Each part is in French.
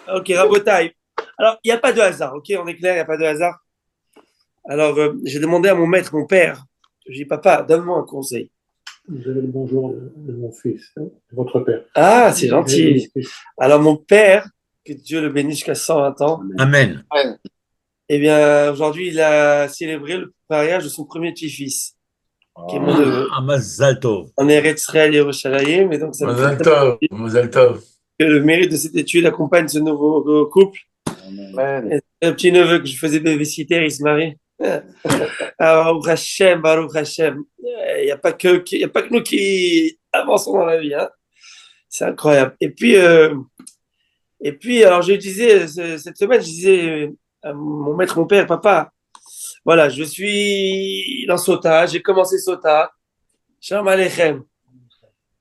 Ok, Rabotai. Alors, il n'y a pas de hasard, ok? On est clair, il n'y a pas de hasard. Alors, j'ai demandé à mon maître, mon père, j'ai dit, papa, donne-moi un conseil. Vous avez le bonjour de mon fils, hein, de votre père. Ah, c'est Vous avez mon gentil. fils. Alors, mon père, que Dieu le bénisse jusqu'à 120 ans, Amen. eh bien, aujourd'hui, il a célébré le mariage de son premier petit-fils, qui est mon neveu. Ah, Mazal Tov. On est Eretz Israël Yerushalayim, et donc ça me fait Mazel très tov, plaisir mazel tov. que le mérite de cette étude accompagne ce nouveau couple. Amen. Et un petit neveu que je faisais babysitter, il se marie. Ah, Baruch Hashem, Baruch Hashem. Il n'y a pas que, il y a pas que nous qui avançons dans la vie, hein. C'est incroyable. Et puis, alors je disais, cette semaine, je disais à mon maître, mon père, papa, voilà, je suis dans Sota, j'ai commencé Sota. Shalom Aleichem.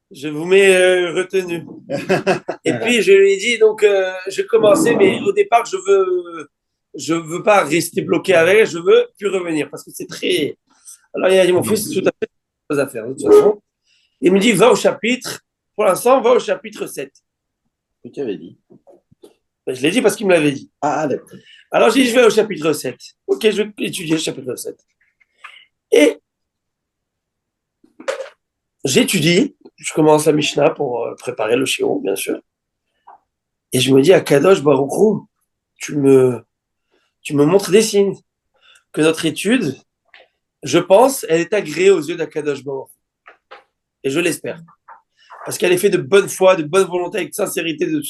Je vous mets retenu. Et puis je lui ai dit, donc j'ai commencé, mais au départ, je veux pas rester bloqué avec, je veux plus revenir parce que c'est très. Alors il a dit, mon fils, tout à fait des choses à faire de toute façon. Il me dit, va au chapitre, pour l'instant, va au chapitre 7. Que tu avais dit. Ben, je l'ai dit parce qu'il me l'avait dit. Ah, d'accord. Alors j'ai dit, je vais au chapitre 7. Ok, je vais étudier le chapitre 7. Et j'étudie, je commence la Mishnah pour préparer le shiur, bien sûr. Et je me dis, à Kadosh Baruch Hu, tu me, tu me montres des signes que notre étude, je pense, elle est agréée aux yeux d'Akadosh Baruch Hu. Et je l'espère. Parce qu'elle est faite de bonne foi, de bonne volonté, avec sincérité de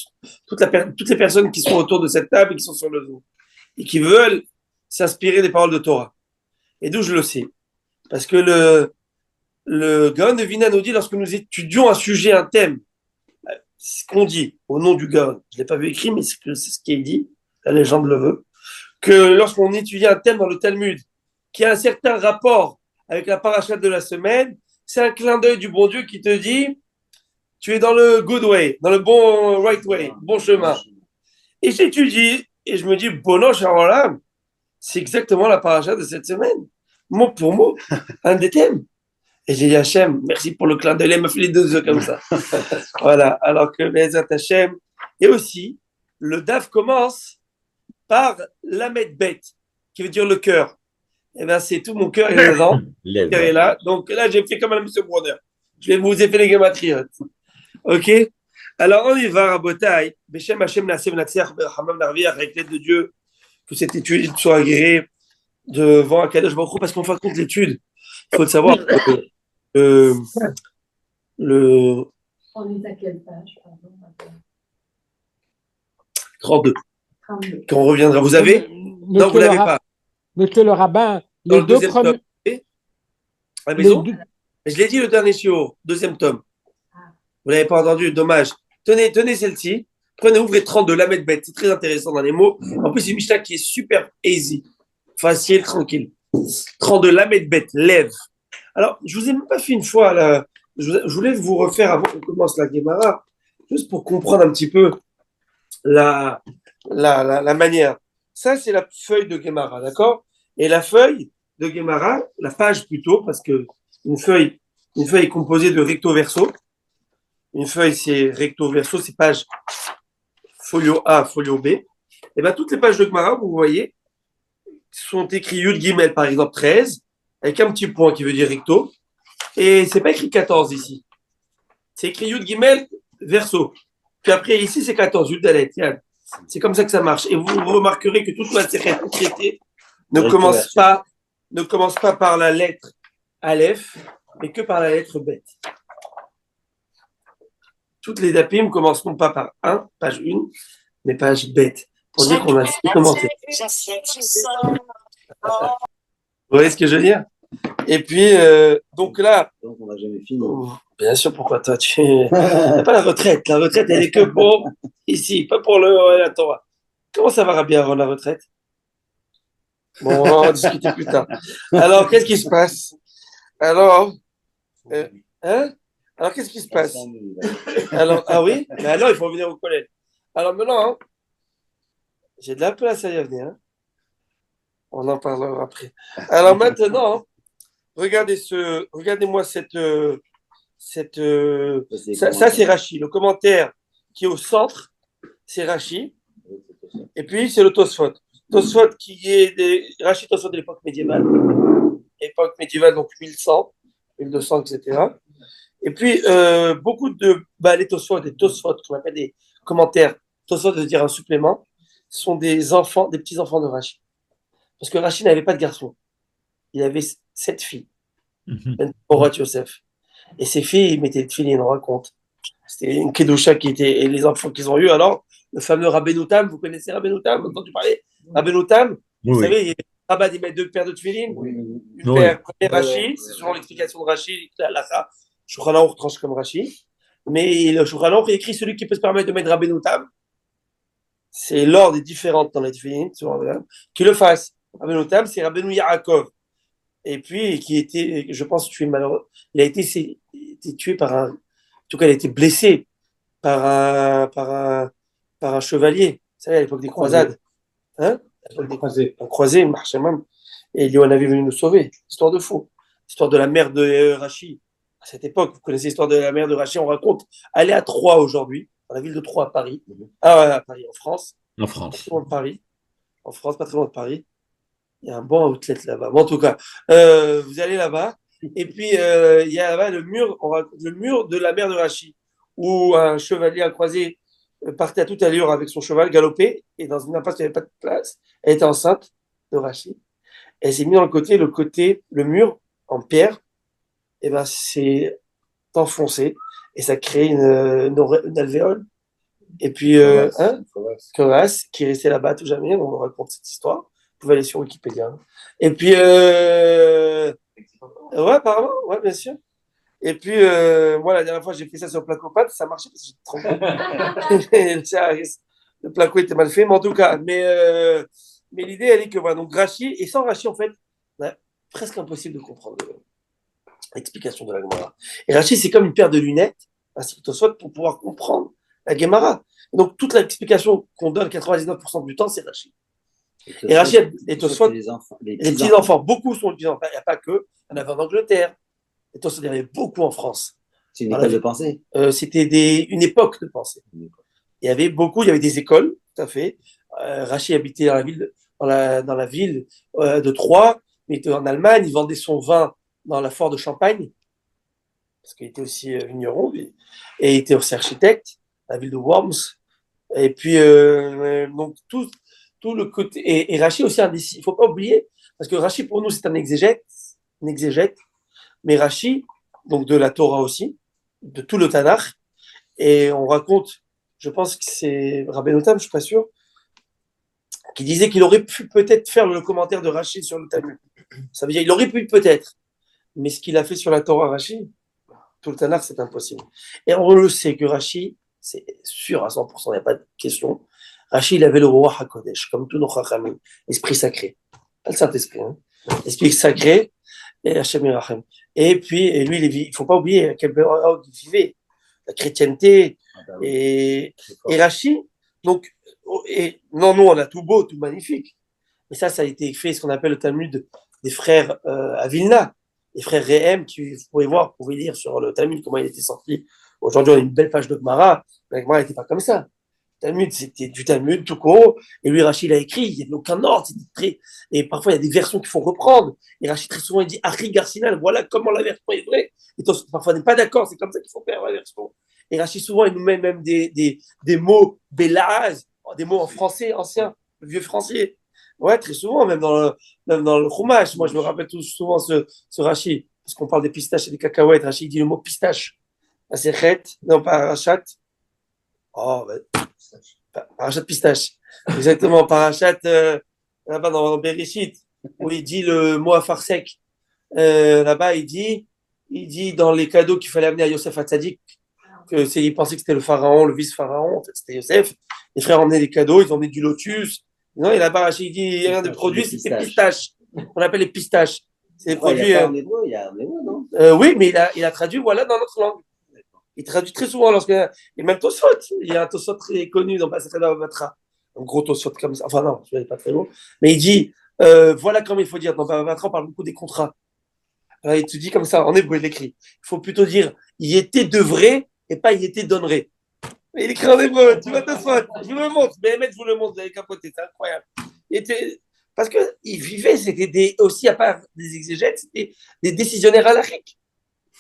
toutes les personnes qui sont autour de cette table et qui sont sur le Zoom. Et qui veulent s'inspirer des paroles de Torah. Et d'où je le sais. Parce que le Gaon de Vina nous dit, lorsque nous étudions un sujet, un thème, c'est ce qu'on dit au nom du Gaon. Je ne l'ai pas vu écrit, mais c'est ce qui est dit. La légende le veut. Que lorsqu'on étudie un thème dans le Talmud, qui a un certain rapport avec la parasha de la semaine, c'est un clin d'œil du bon Dieu qui te dit, tu es dans le good way, dans le bon right way, bon chemin. Et j'étudie et je me dis, bon, Sharolam, c'est exactement la parasha de cette semaine, mot pour mot, un des thèmes. Et j'ai dit, Hachem, merci pour le clin d'œil, il m'a fait les deux yeux comme ça. Voilà, alors que Bezat Hachem, et aussi, le DAF commence par Lamed Bet, qui veut dire le cœur. Et bien, c'est tout mon cœur est dedans. Mon cœur est là. Donc là, j'ai fait comme à M. Bronner. Je vais vous ai fait les gematriotes. OK? Alors, on y va, Rabotai. Beshem Hashem Nassim Natsiach, Hamam Narviach, avec l'aide de Dieu, que cette étude soit agréée devant Akadosh Baruch Hu, parce qu'en fin de compte, l'étude, il faut le savoir, le, le On est à quelle page, pardon? 32, 32. quand on reviendra. Vous avez? Non, vous ne l'avez pas. Monsieur le rabbin, Dans les le deux deuxième premiers. tome. À la Les maison? deux- Je l'ai dit le dernier shiur, deuxième tome. Vous l'avez pas entendu, dommage. Tenez celle-ci. Prenez, ouvrez 32, la mettre bête. C'est très intéressant dans les mots. En plus, c'est une Mishnah qui est super easy. Facile, tranquille. 32, la mettre bête, lève. Alors, je vous ai même pas fait une fois, là. Je voulais vous refaire avant qu'on commence la Gemara, juste pour comprendre un petit peu la manière. Ça, c'est la feuille de Gemara, d'accord? Et la feuille de Gemara, la page plutôt, parce que une feuille est composée de recto verso. Une feuille, c'est recto verso, c'est page folio A, folio B. Et bien, toutes les pages de Gemara, vous voyez, sont écrites Yud Gimel, par exemple, 13, avec un petit point qui veut dire recto. Et c'est pas écrit 14 ici. C'est écrit Yud Gimel verso. Puis après, ici, c'est 14, Yud Dalet. C'est comme ça que ça marche. Et vous remarquerez que toute la traité ne commence pas par la lettre Aleph, mais que par la lettre Bet. Toutes les dapim commenceront pas par 1, page 1, mais page bête. Pour dire qu'on a commenté. Vous voyez ce que je veux dire? Et puis, donc là. Donc, on n'a jamais fini. Bien sûr, pourquoi toi, tu n'as pas la retraite. La retraite, elle est que pour ici, pas pour la Torah. Comment ça va, Rabbi Aaron, la retraite? Bon, on va en discuter plus tard. Alors, qu'est-ce qui se passe? Alors, hein? Alors, qu'est-ce qui se passe? Alors, ah oui? Mais alors, il faut venir au collège. Alors maintenant, hein, j'ai de la place à y venir. Hein. On en parlera après. Alors maintenant, regardez-moi cette ça c'est Rachi. Le commentaire qui est au centre, c'est Rachi. Et puis, c'est le Tosfot. Tosfot qui est des Rashi Tosfot de l'époque médiévale. Époque médiévale, donc 1100, 1200, etc. Et puis, beaucoup de les Tosfot, des Tosfot, qu'on appelle des commentaires, Tosfot veut dire un supplément, sont des enfants, des petits-enfants de Rashi. Parce que Rashi n'avait pas de garçon. Il avait 7 filles. Porat Yosef. Et ces filles, ils mettaient des filles, on raconte. C'était une Kedusha qui était, et les enfants qu'ils ont eu, alors, le fameux Rabbeinu Tam, vous connaissez Rabbeinu Tam, vous avez entendu parler? Rabbeinu Tam, vous savez, il y a Rabat, il met 2 paires de tefilines, une paire, premier Rashi, c'est selon l'explication de Rashi, la Shulchan Aruch tranche comme Rashi, mais le Shulchan Aruch écrit celui qui peut se permettre de mettre Rabbeinu Tam, c'est l'ordre est différente dans les tefilines, qui le fasse. Rabbeinu Tam, c'est Rabbeinu Yaakov. Et puis, qui était, je pense, tué malheureux. Il a été tué par un, en tout cas, il a été blessé par un chevalier. Vous savez, à l'époque des croisades. Hein? À l'époque des croisés. Un croisé, il marchait même. Et Léon avait venu nous sauver. Histoire de fou. Histoire de la mère de Rachi. À cette époque, vous connaissez l'histoire de la mère de Rachi, on raconte. Elle est à Troyes aujourd'hui, dans la ville de Troyes, à Paris. À Paris, en France. En France. Pas très loin de Paris. En France, pas très loin de Paris. Il y a un bon outlet là-bas. Bon, en tout cas, vous allez là-bas. Et puis, il y a là-bas le mur de la mer de Rachi, où un chevalier, un croisé, partait à toute allure avec son cheval, galopé, et dans une impasse, il n'y avait pas de place. Elle était enceinte de Rachi. Elle s'est mise dans le mur, en pierre, et ben, c'est enfoncé, et ça crée une alvéole. Et puis, crevasse, qui est resté là-bas tout jamais, on raconte cette histoire. Vous pouvez aller sur Wikipédia. Et puis, ouais, apparemment, ouais, bien sûr. Et puis, moi, la dernière fois, j'ai fait ça sur Placopate, ça marchait parce que j'étais trop le placo était mal fait, mais en tout cas, mais l'idée, elle est que, voilà, donc Rachi, et sans Rachi, en fait, presque impossible de comprendre l'explication de la Gemara. Et Rachi, c'est comme une paire de lunettes, ainsi que Tosfot, pour pouvoir comprendre la Gemara. Donc, toute l'explication qu'on donne 99% du temps, c'est Rachi. Et Rachid et Tosfot, les petits-enfants, beaucoup sont les petits-enfants. Il n'y a pas que, il y en avait en Angleterre. Et Tosfot, il y en avait beaucoup en France. C'est une école de pensée. C'était une époque de pensée. Il y avait des écoles, tout à fait. Rachid habitait dans la ville de Troyes, mais il était en Allemagne, il vendait son vin dans la foire de Champagne, parce qu'il était aussi vigneron, et il était aussi architecte, la ville de Worms. Et puis, donc, tout le côté, et Rachi aussi il ne faut pas oublier, parce que Rachi pour nous c'est un exégète, mais Rachi, donc de la Torah aussi, de tout le Tanakh, et on raconte, je pense que c'est Rabbeinu Tam, je ne suis pas sûr, qui disait qu'il aurait pu peut-être faire le commentaire de Rachi sur le Talmud. Ça veut dire il aurait pu peut-être, mais ce qu'il a fait sur la Torah Rachi, tout le Tanakh, c'est impossible. Et on le sait que Rachi, c'est sûr à 100%, il n'y a pas de question. Rachi, il avait le roi HaKodesh, comme tous nos Chachamim, l'esprit sacré. Pas le Saint-Esprit, hein. L'esprit sacré, et Hachem Yerachem. Et puis, lui, il ne faut pas oublier à quel période il vivait, la chrétienté, et Rachi, donc, nous, on a tout beau, tout magnifique. Mais ça a été fait, ce qu'on appelle le Talmud des frères à Vilna, les frères Rehem, qui, vous pouvez lire sur le Talmud comment il était sorti. Aujourd'hui, on a une belle page de Gemara, mais la Gemara n'était pas comme ça. Talmud, c'était du Talmud tout court, et lui, Rachid a écrit, il n'y avait aucun ordre, et parfois il y a des versions qu'il faut reprendre, et Rachid très souvent il dit, Ari Garcinal, voilà comment la version est vraie, et parfois on n'est pas d'accord, c'est comme ça qu'il faut faire la version. Et Rachid souvent il nous met même des mots bélaz, des mots en français ancien, le vieux français. Ouais, très souvent, même dans le Chumash, moi je me rappelle souvent ce Rachid, parce qu'on parle des pistaches et des cacahuètes, Rachid dit le mot pistache, c'est chet, non pas rachat. Oh, Parachat pistache. Exactement, Parachat, là-bas dans Bereshit, où il dit le mot à farsec. Là-bas, il dit dans les cadeaux qu'il fallait amener à Yosef Hatzadik, il pensait que c'était le pharaon, le vice-pharaon, en fait, c'était Yosef. Les frères emmenaient des cadeaux, ils emmenaient du lotus. Non, et là-bas, il dit, il y a rien de produit, c'était pistache. On appelle les pistaches. C'est des produits. Il y a en hébreu, non? Oui, mais il a traduit, voilà, dans notre langue. Il traduit très souvent et même Tosfot, il y a un Tosfot très connu dans Pasachada Batra, un gros Tosfot comme ça, enfin non, celui-là n'est pas très long, mais il dit, voilà comment il faut dire, dans Batra on parle beaucoup des contrats. Alors, il te dit comme ça, en hébreu il écrit, il faut plutôt dire, il était devrait et pas il était donnerait. Mais il écrit en hébreu, tu vas te faute. Je vous le montre. Mais je vous le montre, vous allez capoter, c'est incroyable. Parce qu'ils vivaient, aussi, à part des exégètes, c'était des décisionnaires halachiques.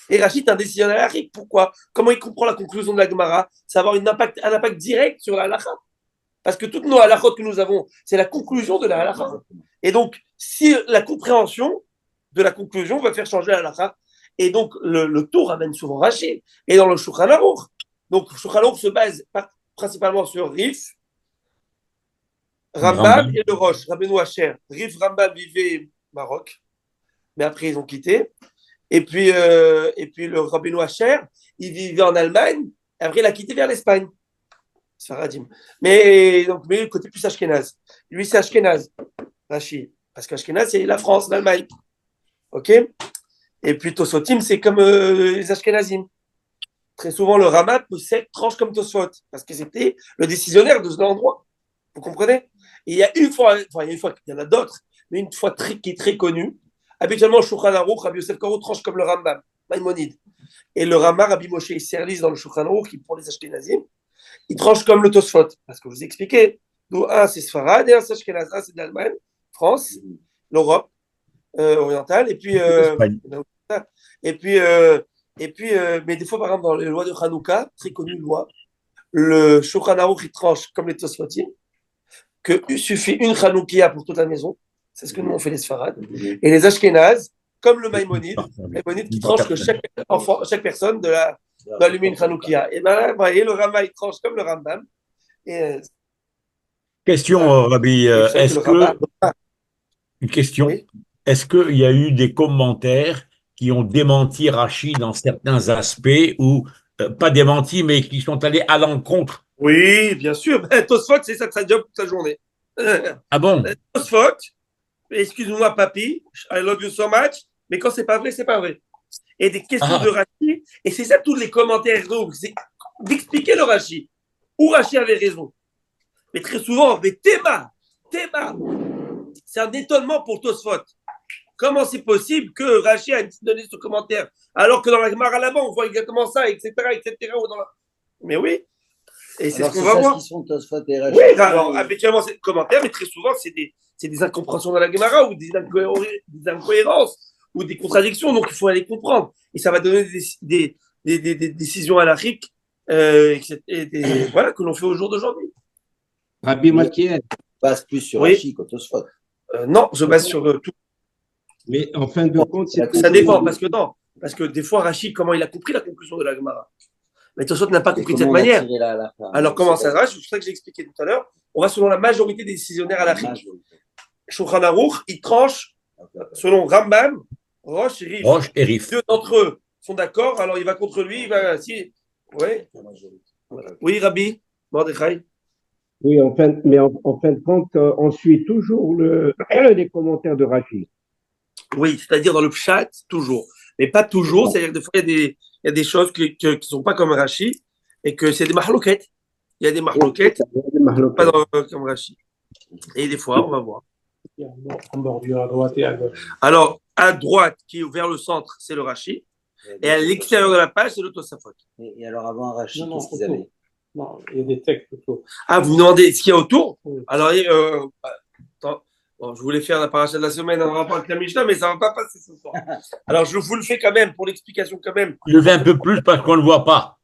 Et Rachid est un décisionnaire halachique. Pourquoi? Comment il comprend la conclusion de la Gemara? Ça va avoir un impact direct sur la halakha. Parce que toutes nos halakhot que nous avons, c'est la conclusion de la halakha. Et donc, si la compréhension de la conclusion va faire changer la halakha, et donc le tour ramène souvent Rachid. Et dans le Shulchan Aruch, donc Shulchan Aruch se base principalement sur Rif, Rambam et le Roche, Rabbeinu Asher. Rif, Rambam vivaient au Maroc, mais après ils ont quitté. Et puis le Rabbeinu Asher, il vivait en Allemagne, et après il a quitté vers l'Espagne. Sfaradim. Mais côté plus Ashkenaz. Lui, c'est Ashkenaz, Rachid. Parce qu'Ashkenaz, c'est la France, l'Allemagne. OK? Et puis Tosotim, c'est comme les Ashkenazim. Très souvent, le Ramat tranche comme Tosfot, parce que c'était le décisionnaire de ce endroit. Vous comprenez? Et il y a une fois, il y en a d'autres, mais une fois qui est très connue. Habituellement, Shulchan Aruch, Rabbi Yosef Karo tranche comme le Rambam, Maïmonide. Et le Rama, Rabbi Moshe Serlis dans le Shulchan Aruch, qui pour les Ashkenazim, il tranche comme le Tosfot, parce que vous expliquez. Donc, un c'est Sfarad, et un c'est Ashkenaz, un c'est d'Allemagne, France, l'Europe orientale, et puis, mais des fois, par exemple, dans les lois de Hanouka, très connues lois, le Shulchan Aruch, il tranche comme les Tosfotim, qu'il suffit une Hanoukia pour toute la maison, c'est ce que nous on fait les Sfarad, et les Ashkenaz, comme le Maïmonide qui tranche que chaque personne doit allumer une Hanoukia. Et bien là, vous voyez, le Rama, il tranche comme le Rambam. Question, Rabbi, une question. Oui. Est-ce qu'il y a eu des commentaires qui ont démenti Rachid dans certains aspects ou pas démenti, mais qui sont allés à l'encontre? Oui, bien sûr. Tosfot, c'est ça de sa job toute sa journée. Ah bon? Tosfot, excuse-moi, papy, I love you so much, mais quand c'est pas vrai, c'est pas vrai. Et des questions de Rachid, et c'est ça tous les commentaires, c'est d'expliquer le Rachid. Où Rachid avait raison. Mais très souvent, mais Théma, c'est un étonnement pour Tosfot. Comment c'est possible que Rachid a donné ce commentaire alors que dans la Gemara là-bas, on voit exactement ça, etc. Mais oui, et c'est ce qu'on va voir. Qui sont Tosfot et Rachid. Oui, alors habituellement c'est des commentaires, mais très souvent c'est des incompréhensions dans la Gemara ou des incohérences ou des contradictions, donc il faut aller comprendre. Et ça va donner des décisions halachiques voilà, que l'on fait au jour d'aujourd'hui. Rabbi Mathieu. Passe plus sur Rachid que Tosfot. Non, je base sur tout. Mais en fin de compte, ça dépend, parce que des fois, Rachid, comment il a compris la conclusion de la Gemara? Mais Tosfot n'a pas compris de cette manière. Alors, comment ça va? C'est pour ça que j'ai expliqué tout à l'heure. On va selon la majorité des décisionnaires halachiques. Shulchan Aruch, il tranche selon Rambam, Roche et Rif. Deux d'entre eux sont d'accord, alors il va contre lui, il va. Oui, oui, Rabbi Mordechai. Oui, mais en fin de compte, on suit toujours les commentaires de Rachid. Oui, c'est-à-dire dans le pshat, toujours. Mais pas toujours, c'est-à-dire que des fois, il y a des choses qui ne sont pas comme Rachid et que c'est des mahloquettes. Il y a des mahloquettes, pas comme Rachid. Et des fois, on va voir. Il y a une bordure à droite et à gauche. Alors, à droite, qui est vers le centre, c'est le Rachid. Et à l'extérieur de la page, c'est le Tosafot. Et alors, avant Rachid, qu'est-ce qu'ils avaient? Non, il y a des textes autour. Ah, vous me demandez ce qu'il y a autour? Oui. Alors, attends. Bon, je voulais faire la paracha de la semaine en rapport avec la Mishnah, mais ça ne va pas passer ce soir. Alors, je vous le fais quand même, pour l'explication quand même. Levez un peu plus parce qu'on ne le voit pas.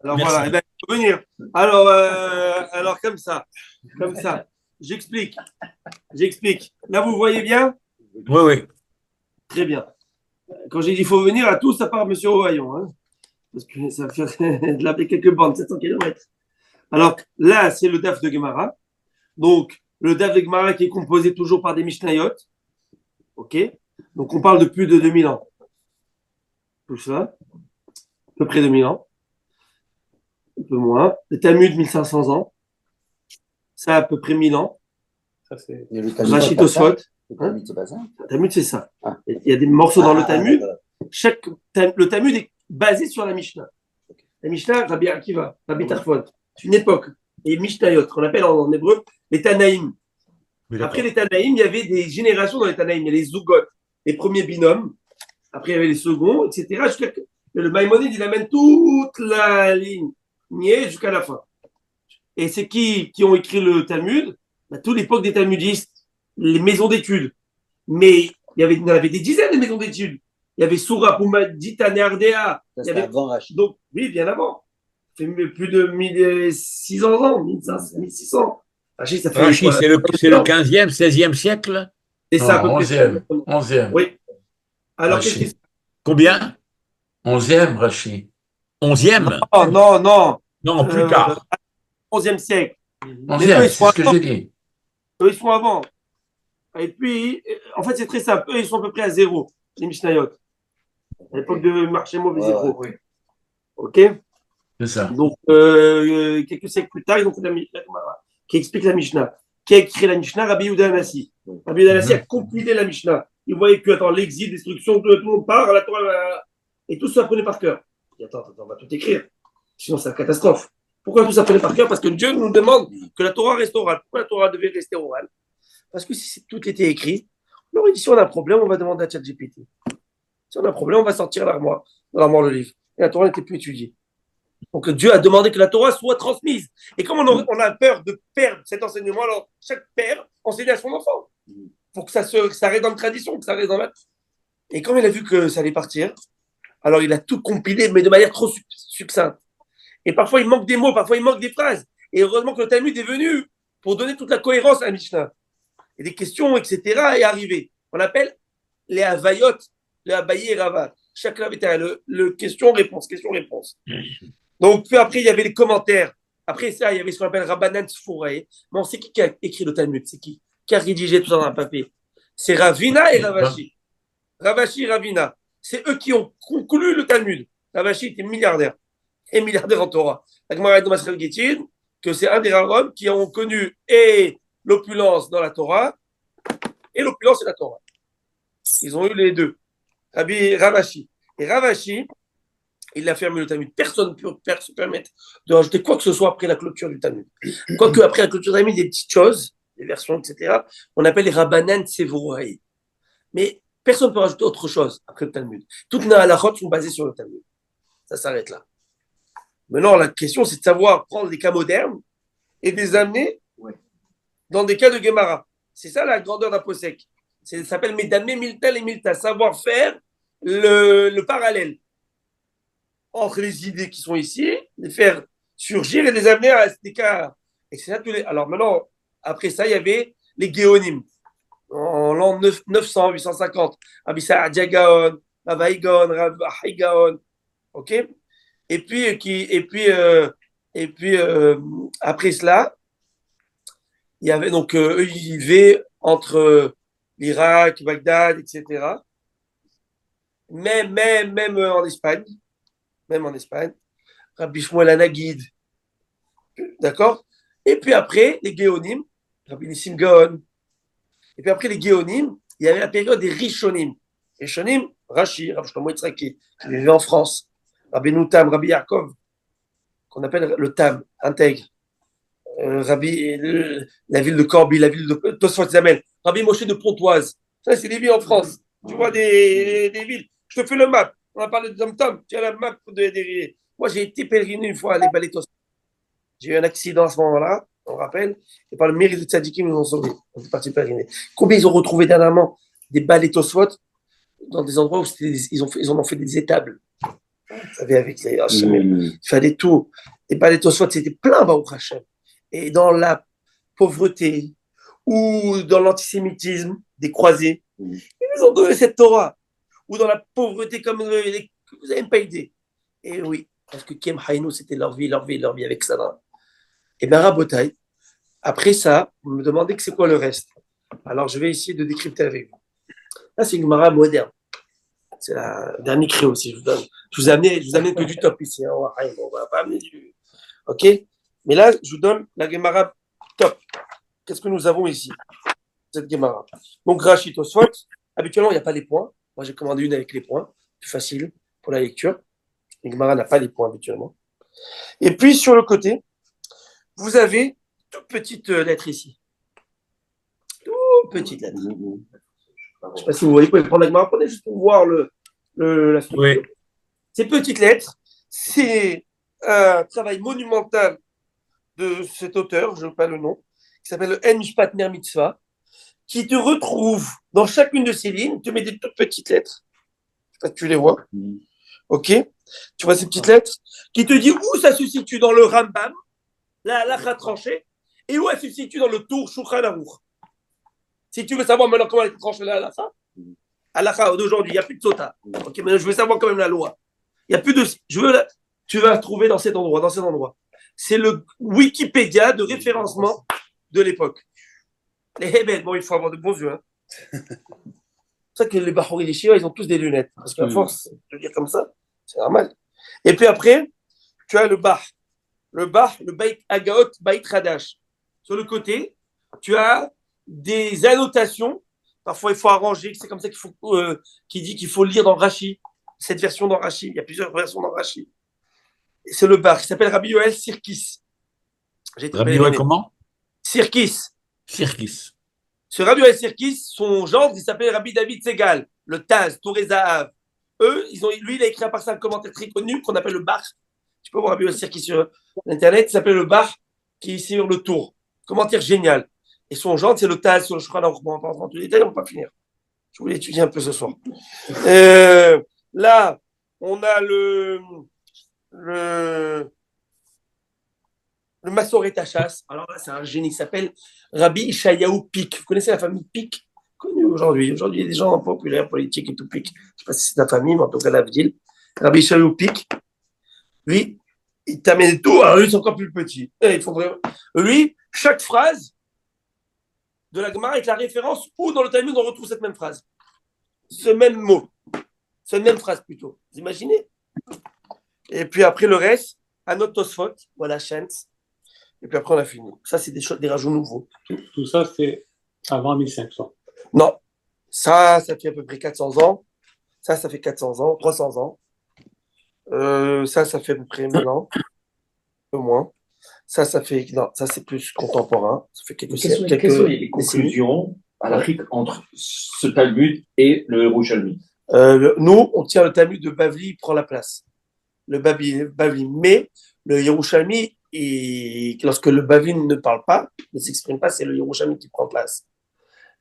Alors, merci. Voilà, il faut venir. Alors comme ça. J'explique. Là, vous voyez bien? Oui. Très bien. Quand j'ai dit il faut venir, à tous, ça part M. Ohaillon. Hein, parce que ça fait de la quelques bandes, 700 km. Alors, là, c'est le DAF de Gemara. Donc, le DAF de Gemara qui est composé toujours par des Mishnayot. OK? Donc, on parle de plus de 2000 ans. Tout ça. À peu près 2000 ans. Un peu moins. Le Talmud, 1500 ans. Ça, à peu près 1000 ans. Ça, c'est... Rachid Tosfot. Le Talmud, c'est pas ça? Le Talmud, c'est ça. Il y a des morceaux dans le Talmud. Le Talmud est basé sur la Mishnah. La Mishnah, Rabbi Akiva, Rabbi Tarfon. C'est une époque. Et Mishnayot, qu'on appelle en hébreu les Tanaïm. Après les Tanaïm, il y avait des générations dans les Tanaïm. Il y a les Zugot, les premiers binômes. Après, il y avait les seconds, etc. Jusqu'à que le Maïmonide, il amène toute la ligne niais jusqu'à la fin. Et c'est qui ont écrit le Talmud? Toute l'époque des Talmudistes, les maisons d'études. Mais il y en avait des dizaines de maisons d'études. Il y avait Soura, Puma, Dita, Nerdea. Ça, c'était avant Rachid. Donc, oui, bien avant. Ça fait plus de 1600 ans, 1600. Rachid, ça fait Rachid, quoi, c'est le 15e, 16e siècle? Et ça, à peu Non, près. 11e. Oui. Alors, Rachid. qu'est-ce que Combien? 11e, Rachid. 11e? c'est? Non. Non, plus tard. 11e siècle. 11e, c'est ce que j'ai dit. Eux, ils sont avant. Et puis, en fait, c'est très simple. Eux, ils sont à peu près à zéro, les Mishnayot. À l'époque de marché mauvais zéro. Ouais. OK? C'est ça. Donc, quelques siècles plus tard, ils ont fait la Gemara, qui explique la Mishnah. Qui a écrit la Mishnah? Rabbi Yehuda Hanassi. Rabbi Yehuda Hanassi a compilé la Mishnah. Il voyait que, l'exil, destruction, tout le monde part, la Torah, et tout ça apprenait par cœur. Il dit, attends, on va tout écrire. Sinon, c'est la catastrophe. Pourquoi tout ça apprenait par cœur? Parce que Dieu nous demande que la Torah reste orale. Pourquoi la Torah devait rester orale? Parce que si tout était écrit, on aurait dit, si on a un problème, on va demander à ChatGPT. Si on a un problème, on va sortir l'armoire, le livre. Et la Torah n'était plus étudiée. Donc Dieu a demandé que la Torah soit transmise. Et comme on a peur de perdre cet enseignement, alors chaque père enseigne à son enfant. Pour que ça reste dans la tradition, que ça reste dans la... Et quand il a vu que ça allait partir, alors il a tout compilé, mais de manière trop succincte. Et parfois il manque des mots, parfois il manque des phrases. Et heureusement que le Talmud est venu pour donner toute la cohérence à la Mishnah. Et des questions, etc. est arrivé. On appelle les Havayot, les Abaye et Rava. Chaque le question-réponse. Donc, puis après, il y avait les commentaires. Après ça, il y avait ce qu'on appelle Rabbanan Sfourae. Mais on sait qui a écrit le Talmud? C'est qui a rédigé tout ça dans un papier? C'est Ravina et Ravashi. Ravashi et Ravina. C'est eux qui ont conclu le Talmud. Ravashi était milliardaire. Et milliardaire en Torah. La Gemara de Masrel Gittin, que c'est un des rabbins qui ont connu et l'opulence dans la Torah et l'opulence et la Torah. Ils ont eu les deux. Ravashi. Et Ravashi, il a fermé le Talmud. Personne ne peut se permettre de rajouter quoi que ce soit après la clôture du Talmud. Quoique après la clôture du Talmud, des petites choses, des versions, etc., on appelle les Rabbanan Tsevoraï. Mais personne ne peut rajouter autre chose après le Talmud. Toutes les halachot sont basées sur le Talmud. Ça s'arrête là. Maintenant, la question, c'est de savoir prendre des cas modernes et de les amener dans des cas de Gemara. C'est ça la grandeur d'un posek. Ça s'appelle Medamé Miltal et Milta, savoir faire le parallèle entre les idées qui sont ici, les faire surgir et les amener à des cas. Et c'est ça tous les. Alors maintenant, après ça, il y avait les Géonim. En l'an 900, 850, Rabbi Saadia Gaon, Rabbi Gaon, Rabbi Gaon, ok. Et puis après cela, il y avait donc eux ils vivaient entre l'Irak, Bagdad, etc. Même en Espagne, Rabbi Shmuel Hanagid, d'accord. Et puis après les Géonim, Rabbi Nissim Gaon. Et puis après les Géonim, il y avait la période des Rishonim. Rishonim, Rashi, Rabbi Shlomo Yitzhaki, qui vivait en France. Rabbi Noutam, Rabbi Yaakov, qu'on appelle le Tam, intègre. La ville de Corby, la ville de Tosfot Zamel, Rabbi Moshe de Pontoise. Ça, c'est des villes en France. Tu vois des villes. Je te fais le map. On a parlé de Tom. Tu as la map des. Moi, j'ai été pèleriner une fois à les Balais Tosfot. J'ai eu un accident à ce moment-là, on rappelle, et par le mérite de Tzadikim, ils nous ont sauvés. On est parti pèleriner. Combien ils ont retrouvé dernièrement des Balais Tosfot dans des endroits où ils en ont fait des étables. Vous savez, avec les il fallait tout. Et Balais Tosfot, c'était plein, Baruch Hashem. Et dans la pauvreté ou dans l'antisémitisme des croisés, ils nous ont donné cette Torah. Ou dans la pauvreté comme vous n'avez même pas idée. Et oui, parce que Kem Haïnou, c'était leur vie avec ça. Et bien, Rabotai, après ça, vous me demandez que c'est quoi le reste. Alors, je vais essayer de décrypter avec vous. Là, c'est une Gemara moderne. C'est la dernière créo aussi. Je vous amène que du top ici. Hein. On va pas amener du. OK? Mais là, je vous donne la Gemara top. Qu'est-ce que nous avons ici? Cette Gemara. Donc, Rashi Tosfot. Habituellement, il n'y a pas les points. Moi, j'ai commandé une avec les points. Plus facile pour la lecture. La Gemara n'a pas les points habituellement. Et puis, sur le côté, vous avez toute petite lettre ici. Toute petite lettre. Je ne sais pas si vous voyez, vous pouvez prendre la Gemara. Prenez juste pour voir la structure. Oui. Ces petites lettres, c'est un travail monumental de cet auteur, je ne sais pas le nom, qui s'appelle le En Mishpat Ner Mitzvah, qui te retrouve dans chacune de ces lignes, te met des toutes petites lettres. Je sais pas si tu les vois. Ok? Tu vois ces petites lettres qui te dit où ça se situe dans le Rambam, la halakha tranchée, et où elle se situe dans le Tour Shulchan Aruch. Si tu veux savoir maintenant comment elle est tranchée la halakha d'aujourd'hui, il n'y a plus de sota. Ok, mais je veux savoir quand même la loi. Il n'y a plus de. Tu vas trouver dans cet endroit. C'est le Wikipédia de référencement de l'époque. Les Hebel, bon, il faut avoir de bons yeux. Hein. C'est pour ça que les Bahouri et les Shiva, ils ont tous des lunettes. Parce qu'à force de dire comme ça, c'est normal. Et puis après, tu as le Beit Agaot, Beit Hadash. Sur le côté, tu as des annotations. Parfois, il faut arranger. C'est comme ça qu'il dit qu'il faut lire dans Rashi. Cette version dans Rashi. Il y a plusieurs versions dans Rashi. Et c'est le bar qui s'appelle Rabbi Yoel Sirkis. Rabbi Yoel comment? Sirkis. Sirkis. Ce Rabbi Yoel Sirkis, son gendre, il s'appelle Rabbi David Segal, le Taz, Toré Zahav. Eux, lui, il a écrit à part ça un commentaire très connu qu'on appelle le Bar. Tu peux voir Rabbi Yoel Sirkis sur Internet, il s'appelle le Bar, qui est sur le Tour. Commentaire génial. Et son gendre, c'est le Taz sur le Shulchan Aruch. On va pas rentrer dans tous les détails, on ne va pas finir. Je voulais étudier un peu ce soir. Là, on a le Massoret Hachas. Alors là, c'est un génie qui s'appelle Rabbi Ishayahu Pik. Vous connaissez la famille Pik? Connue aujourd'hui. Aujourd'hui, il y a des gens populaires, politiques et tout Pik. Je ne sais pas si c'est ta famille, mais en tout cas, la ville. Rabbi Ishayahu Pik. Lui, il t'amène tout. Alors lui, c'est encore plus petit. Lui, chaque phrase de la Gemara est la référence où dans le Talmud on retrouve cette même phrase. Ce même mot. Cette même phrase plutôt. Vous imaginez? Et puis après le reste, un autre Tosfot, voilà, chance. Et puis après on a fini. Ça, c'est des rajouts nouveaux. Tout ça, c'est avant 1500. Non. Ça fait à peu près 400 ans. Ça fait 400 ans, 300 ans. Ça fait à peu près 1000 ans. Un peu moins. Ça fait. Non, ça c'est plus contemporain. Ça fait quelques siècles. Quelles sont les conclusions halachiques entre ce Talmud et le Yerushalmi? Nous, on tient le Talmud de Bavli, il prend la place. Le Bavli. Mais le Yerushalmi, lorsque le Bavli ne parle pas, ne s'exprime pas, c'est le Yerushalmi qui prend place.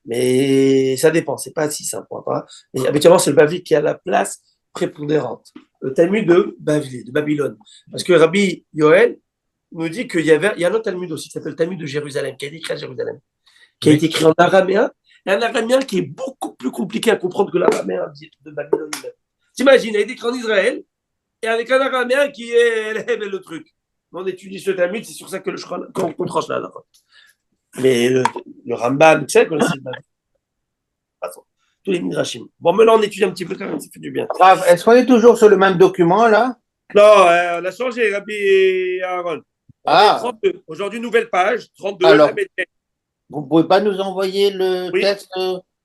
Mais ça dépend, c'est pas si simple. Mais habituellement, c'est le Bavli qui a la place prépondérante. Le Talmud de Bavli, de Babylone. Parce que Rabbi Yoel nous dit qu'il y a un autre Talmud aussi qui s'appelle le Talmud de Jérusalem, qui a été écrit à Jérusalem, qui a été écrit en araméen, et un araméen qui est beaucoup plus compliqué à comprendre que l'araméen de Babylone lui-même. T'imagines, il a été écrit en Israël, et avec un araméen qui est le truc. On étudie ce Talmud, c'est sur ça que qu'on tranche là. Mais le Rambam, tu sais, qu'on essaie de tous les Midrashim. Bon, maintenant, on étudie un petit peu quand même, ça fait du bien. Est-ce qu'on est toujours sur le même document, là? Non, on a changé, Rabbi Aaron. 32. Aujourd'hui, nouvelle page, 32. Alors, vous ne pouvez pas nous envoyer le texte?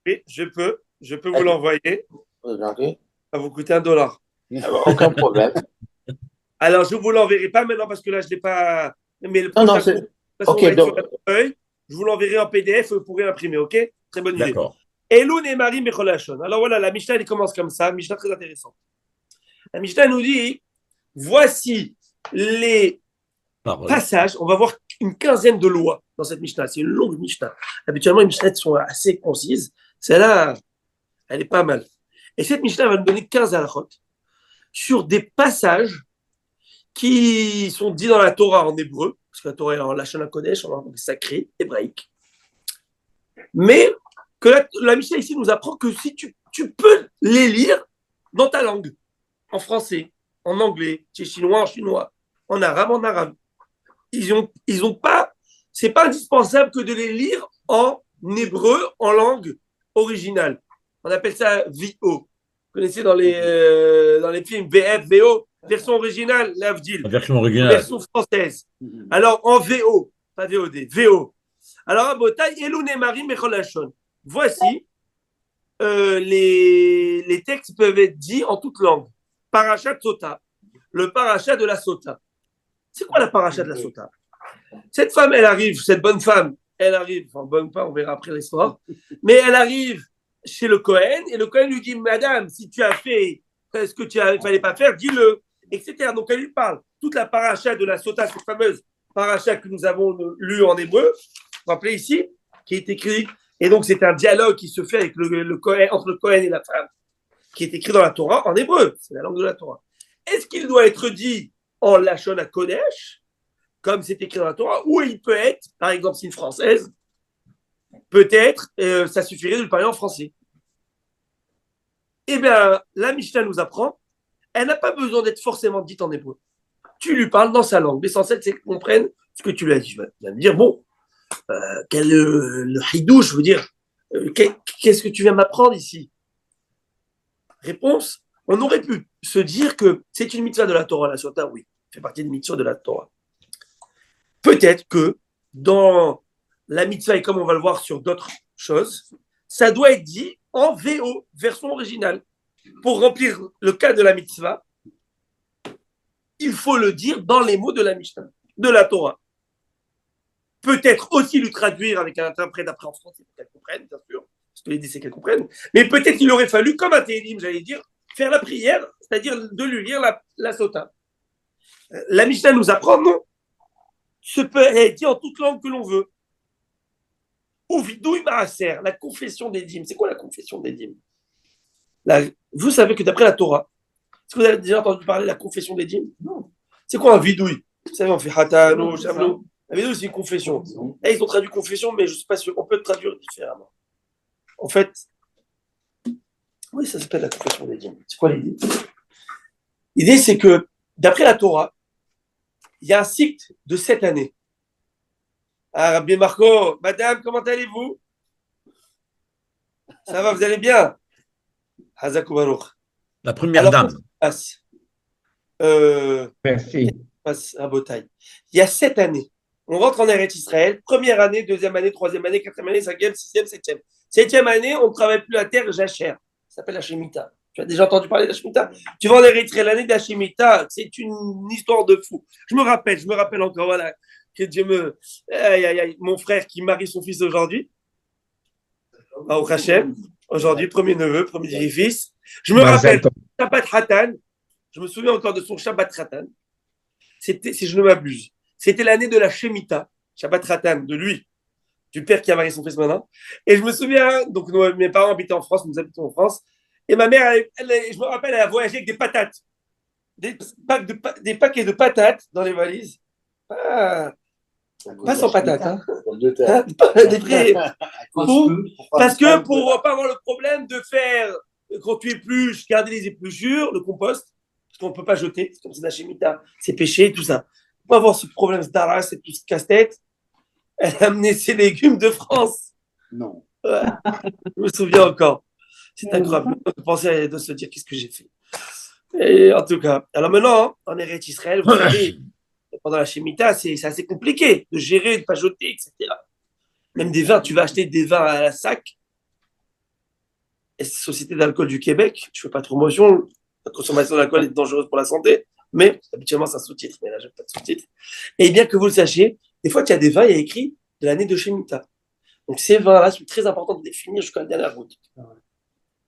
Oui, je peux vous l'envoyer. Regardez. Ça va vous coûter $1. Aucun problème. Alors, je ne vous l'enverrai pas maintenant parce que là, je ne l'ai pas. Mais le prochain coup, okay, donc... je vous l'enverrai en PDF, vous pourrez l'imprimer, ok? Très bonne idée. D'accord. Elun et Marie Mecholashon. Alors voilà, la Mishnah, elle commence comme ça. Mishnah très intéressante. La Mishnah nous dit voici les passages. On va voir une quinzaine de lois dans cette Mishnah. C'est une longue Mishnah. Habituellement, les Mishnahs sont assez concises. Celle-là, elle est pas mal. Et cette Mishnah va nous donner 15 halachot sur des passages qui sont dits dans la Torah en hébreu, parce que la Torah est en Lashon HaKodesh, en langue sacrée, hébraïque. Mais que la Mishnah ici nous apprend que si tu peux les lire dans ta langue, en français, en anglais, chinois, en chinois, en arabe. Ils ont pas, c'est pas indispensable que de les lire en hébreu, en langue originale. On appelle ça VO. Vous connaissez dans les films VF, VO, version originale, l'Avdil. Version originale. Version française. Alors en VO, pas VOD, VO. Alors à Botaï, Elun et Marie Mecholashon. Voici les textes peuvent être dits en toute langue. Parashat Sota, le parachat de la Sota. C'est quoi la parachat de la Sota? Cette femme, cette bonne femme, elle arrive, enfin bonne femme, on verra après l'histoire, mais elle arrive chez le Cohen et le Cohen lui dit, Madame, si tu as fait ce que tu ne fallait pas faire, dis-le, etc. Donc elle lui parle. toute la paracha de la Sota, cette fameuse paracha que nous avons lue en hébreu, vous vous rappelez ici, qui est écrit, et donc c'est un dialogue qui se fait avec entre le Kohen et la femme, qui est écrit dans la Torah en hébreu, c'est la langue de la Torah. Est-ce qu'il doit être dit en Lachon HaKodesh, comme c'est écrit dans la Torah, ou il peut être, par exemple, si une française, peut-être, ça suffirait de le parler en français. Eh bien, la Mishnah nous apprend, elle n'a pas besoin d'être forcément dite en hébreu. Tu lui parles dans sa langue. L'essentiel, c'est qu'elle comprenne ce que tu lui as dit. Tu vas me dire, bon, le hidouche, je veux dire, qu'est-ce que tu viens m'apprendre ici? Réponse, on aurait pu se dire que c'est une mitzvah de la Torah, la Sota, oui, fait partie des mitzvahs de la Torah. Peut-être que dans la mitzvah, et comme on va le voir sur d'autres choses, ça doit être dit en VO, version originale. Pour remplir le cas de la mitzvah, il faut le dire dans les mots de la Mishnah, de la Torah. Peut-être aussi le traduire avec un interprète après en français pour qu'elle comprenne, bien sûr, parce que l'idée c'est qu'elle comprenne, mais peut-être qu'il aurait fallu, comme un télim, j'allais dire, faire la prière, c'est-à-dire de lui lire la Sota. La Mishnah nous apprend, non, ce peut être dit en toute langue que l'on veut. Ou vidouille maaser, la confession des dîmes. C'est quoi la confession des dîmes? Vous savez que d'après la Torah, est-ce que vous avez déjà entendu parler de la confession des dîmes? Non. C'est quoi un vidouille? Vous savez, on fait hatano, shamlo. La vidouille, c'est une confession. Là, ils ont traduit confession, mais je ne sais pas si on peut le traduire différemment. En fait, oui, ça s'appelle la confession des dîmes. C'est quoi l'idée? L'idée, c'est que d'après la Torah, il y a un cycle de 7 années. Ah, Rabbi Marco, madame, comment allez-vous? Ça va, vous allez bien? Hazakou Baruch. La première dame. Merci. Il y a 7 années. On rentre en Eretz Israël. Première année, deuxième année, troisième année, quatrième année, cinquième, sixième, septième. Septième année, on ne travaille plus la terre jachère. Ça s'appelle la Shemitah. Tu as déjà entendu parler de la Shemitah? Tu vas en Eretz Israël, l'année de la Shemitah. C'est une histoire de fou. Je me rappelle encore, voilà, que Dieu me... Mon frère qui marie son fils aujourd'hui, au Hachem, aujourd'hui, premier neveu, premier fils. Je me rappelle, Shabbat Hatan, je me souviens encore de son Shabbat Hatan. C'était, si je ne m'abuse, c'était l'année de la Shemitah, Shabbat Hatan, de lui, du père qui a marié son fils maintenant. Et je me souviens, donc mes parents habitaient en France, nous habitons en France, et ma mère, je me rappelle, elle a voyagé avec des patates, des paquets de patates dans les valises. Pas sans patates, hein. Des vrais. Parce que pour pas avoir le problème de faire, quand tu épluches, garder les épluchures, le compost, parce qu'on ne peut pas jeter, c'est comme c'est de la Shemitah, c'est péché, tout ça. Pour pas avoir ce problème d'ara, cette tout ce casse-tête, elle a amené ses légumes de France. Non. Ouais. Je me souviens encore. C'est incroyable de penser, de se dire qu'est-ce que j'ai fait. Et en tout cas, alors maintenant, en Eretz Israël, vous savez, pendant la Shemitah, c'est assez compliqué de gérer, de ne pas jeter, etc. Même des vins, tu vas acheter des vins à la sac. Et Société d'alcool du Québec, je ne fais pas de promotion, la consommation d'alcool est dangereuse pour la santé, mais habituellement, c'est un sous-titre, mais là, je n'ai pas de sous-titre. Et bien que vous le sachiez, des fois, il y a des vins, il y a écrit de l'année de Shemitah. Donc, ces vins-là sont très importants de définir jusqu'à la dernière goutte.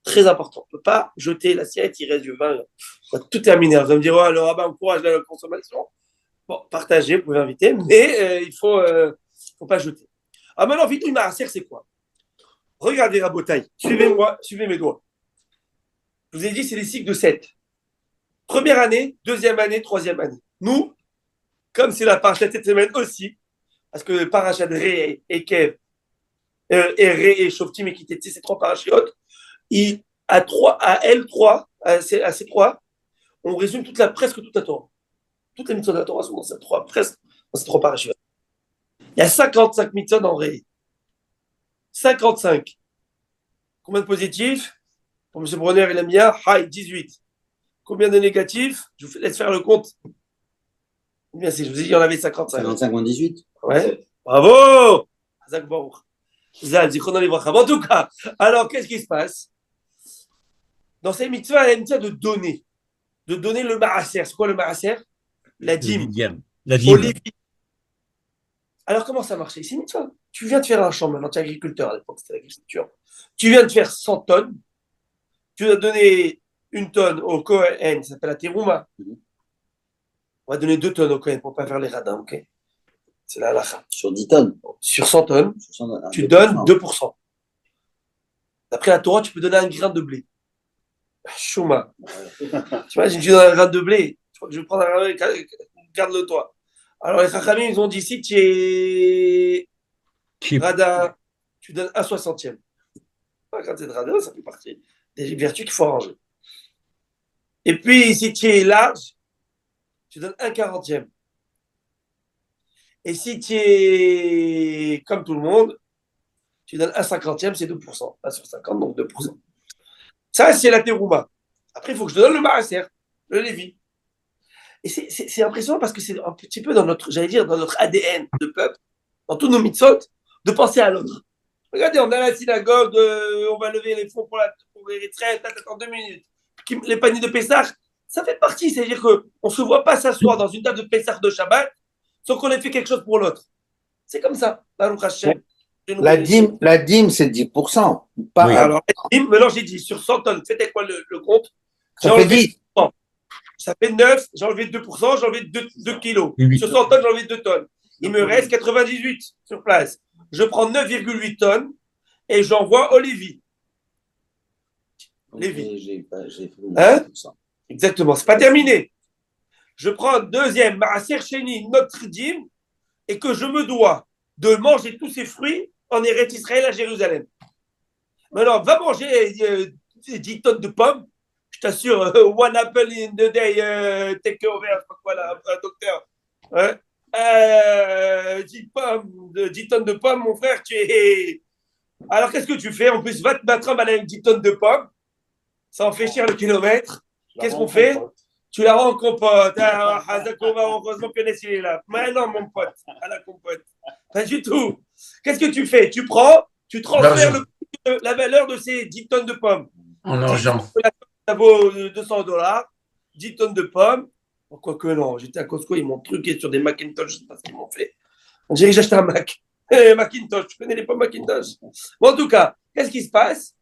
Très important. On ne peut pas jeter l'assiette, il reste du vin. On va tout terminer. Vous allez me dire, oh, le rabbin encourage la consommation. Bon, partagez, vous pouvez inviter, mais il ne faut pas jeter. Ah, maintenant, vite, une maaser, c'est quoi? Regardez, Rabotaï, suivez-moi, suivez mes doigts. Je vous ai dit, c'est les cycles de 7. Première année, deuxième année, troisième année. Nous, comme c'est la paracha de cette semaine aussi, parce que le paracha de Ré et Kev, et Ré et Shoftim et Kiteti, ces trois parachiotes, à L3, à ces trois, on résume presque toute la Torah. Toutes les mitzvot de la Torah sont dans ces trois, presque dans ces trois parachiotes. Il y a 55 mitzvot en Ré. 55. Combien de positifs? Pour M. Bronner, il aime bien. 18. Combien de négatifs? Je vous laisse faire le compte. Combien c'est? Je vous ai dit, il y en avait 55. 55 en 18. Ouais. Bravo! En tout cas, alors qu'est-ce qui se passe? Dans ces mitzvahs, il y a une mitzvah de donner. De donner le maaser. C'est quoi le maaser? La dîme. La dîme. Alors comment ça marche? C'est une mitzvah. Tu viens de faire un champ maintenant, tu es agriculteur à l'époque, c'était l'agriculture. Tu viens de faire 100 tonnes. Tu vas donner une tonne au Kohen, ça s'appelle la terouma. On va donner 2 tonnes au Kohen pour ne pas faire les radins, ok? C'est la halakha. Sur 10 tonnes. Sur 100 tonnes, tu donnes 2%. D'après la Torah, tu peux donner un grain de blé. Chouma. Tu vois, j'ai dit dans un grain de blé. Je crois que je vais prendre un grain de blé, garde-le toi. Alors les Chachamim, ils ont dit si tu es radin, tu donnes 1/60. Quand tu es radin, ça fait partie des vertus qu'il faut arranger. Et puis, si tu es large, tu donnes 1/40. Et si tu es comme tout le monde, tu donnes 1/50, c'est 2%. 1/50, donc 2%. Ça, c'est la terouma. Après, il faut que je te donne le maaser, le lévi. Et c'est impressionnant parce que c'est un petit peu dans notre, j'allais dire, dans notre ADN de peuple, dans tous nos mitzvot, de penser à l'autre. Regardez, on est à la synagogue, on va lever les fonds pour les retraites, attends 2 minutes. Les paniers de Pessah, ça fait partie. C'est-à-dire qu'on ne se voit pas s'asseoir dans une table de Pessah de Shabbat sans qu'on ait fait quelque chose pour l'autre. C'est comme ça. La dîme, c'est 10%. Pas, Oui. Alors, maintenant j'ai dit, sur 100 tonnes, faites quoi le compte? ça fait 10. Ça fait 9, j'ai enlevé 2%, j'ai enlevé 2 kilos. Oui. Sur 100 tonnes, j'ai enlevé 2 tonnes. Il me reste 98 sur place. Je prends 9,8 tonnes et j'envoie au Lévi. Lévi. Hein? Exactement, c'est pas terminé. Je prends deuxième, Maaser Sheni, notre dîme, et que je me dois de manger tous ces fruits en Eretz Israël à Jérusalem. Maintenant, va manger 10 tonnes de pommes. Je t'assure, one apple in the day, take over, je sais pas quoi là, docteur. Ouais. 10 tonnes de pommes, mon frère, tu es. Alors, qu'est-ce que tu fais? En plus, va te battre avec 10 tonnes de pommes. Ça en fait cher le kilomètre. Qu'est-ce qu'on fait? Tu la rends en compote. Ah, heureusement que Ness il est là. Mais non, mon pote, à la compote. Pas du tout. Qu'est-ce que tu fais? Tu prends, tu transfères la valeur de ces 10 tonnes de pommes. En argent. Ça vaut $200. 10 tonnes de pommes. Quoique non, j'étais à Costco, ils m'ont truqué sur des Macintosh, je sais pas ce qu'ils m'ont fait. On dirait que j'ai acheté un Mac. Macintosh, tu connais les pommes Macintosh? Bon, en tout cas, qu'est-ce qui se passe?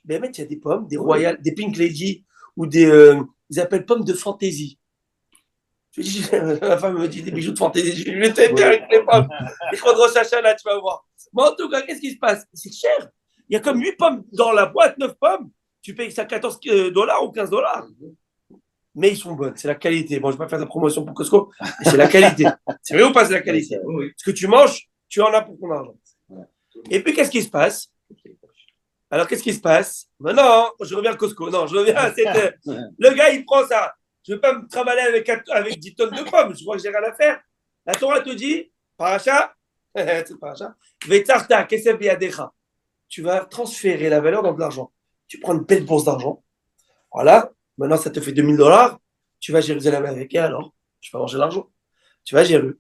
Ben, mec, il y a des pommes, des Royal, des Pink Lady, ou des. Ils appellent pommes de fantaisie. Je dis, la femme me dit des bijoux de fantaisie. Je lui ai dit, avec les pommes. Les croix de Rosh Hashanah, tu vas voir. Bon, en tout cas, qu'est-ce qui se passe? C'est cher. Il y a comme 8 pommes dans la boîte, 9 pommes. Tu payes ça $14 ou $15. Mais ils sont bonnes, c'est la qualité. Bon, je ne vais pas faire de la promotion pour Costco, mais c'est la qualité. C'est vrai ou pas, c'est la qualité? Ce que tu manges, tu en as pour ton argent. Et puis, qu'est-ce qui se passe? Alors, qu'est-ce qui se passe? Non, je reviens à Costco. Non, je reviens à cette. Le gars, il prend ça. Je ne vais pas me travailler avec 10 tonnes de pommes. Je crois que j'ai rien à faire. La Torah te dit, paracha, c'est paracha, vetarta, kesef biadecha. Tu vas transférer la valeur dans de l'argent. Tu prends une belle bourse d'argent. Voilà. Maintenant, ça te fait $2000. Tu vas à Jérusalem avec elle, alors tu vas manger l'argent. Tu vas à Jérusalem.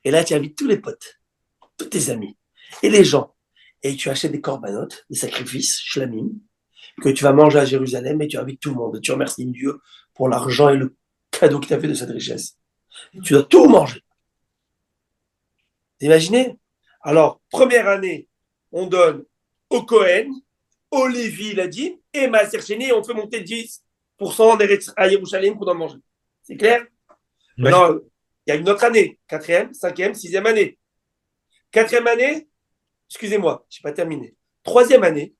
Et là, tu invites tous les potes, tous tes amis et les gens. Et tu achètes des corbanotes, des sacrifices, shlamim, que tu vas manger à Jérusalem et tu invites tout le monde. Et tu remercies Dieu pour l'argent et le cadeau qu'il t'a fait de cette richesse. Et tu dois tout manger. Imaginez? Alors, première année, on donne au Kohen, au Lévi, la dîme, et Maaser Sheni, on fait monter 10% à Yerushalayim pour en manger. C'est clair? Oui. Maintenant, il y a une autre année, 4e, 5e, 6e année. 4e année, excusez-moi, je n'ai pas terminé. 3e année,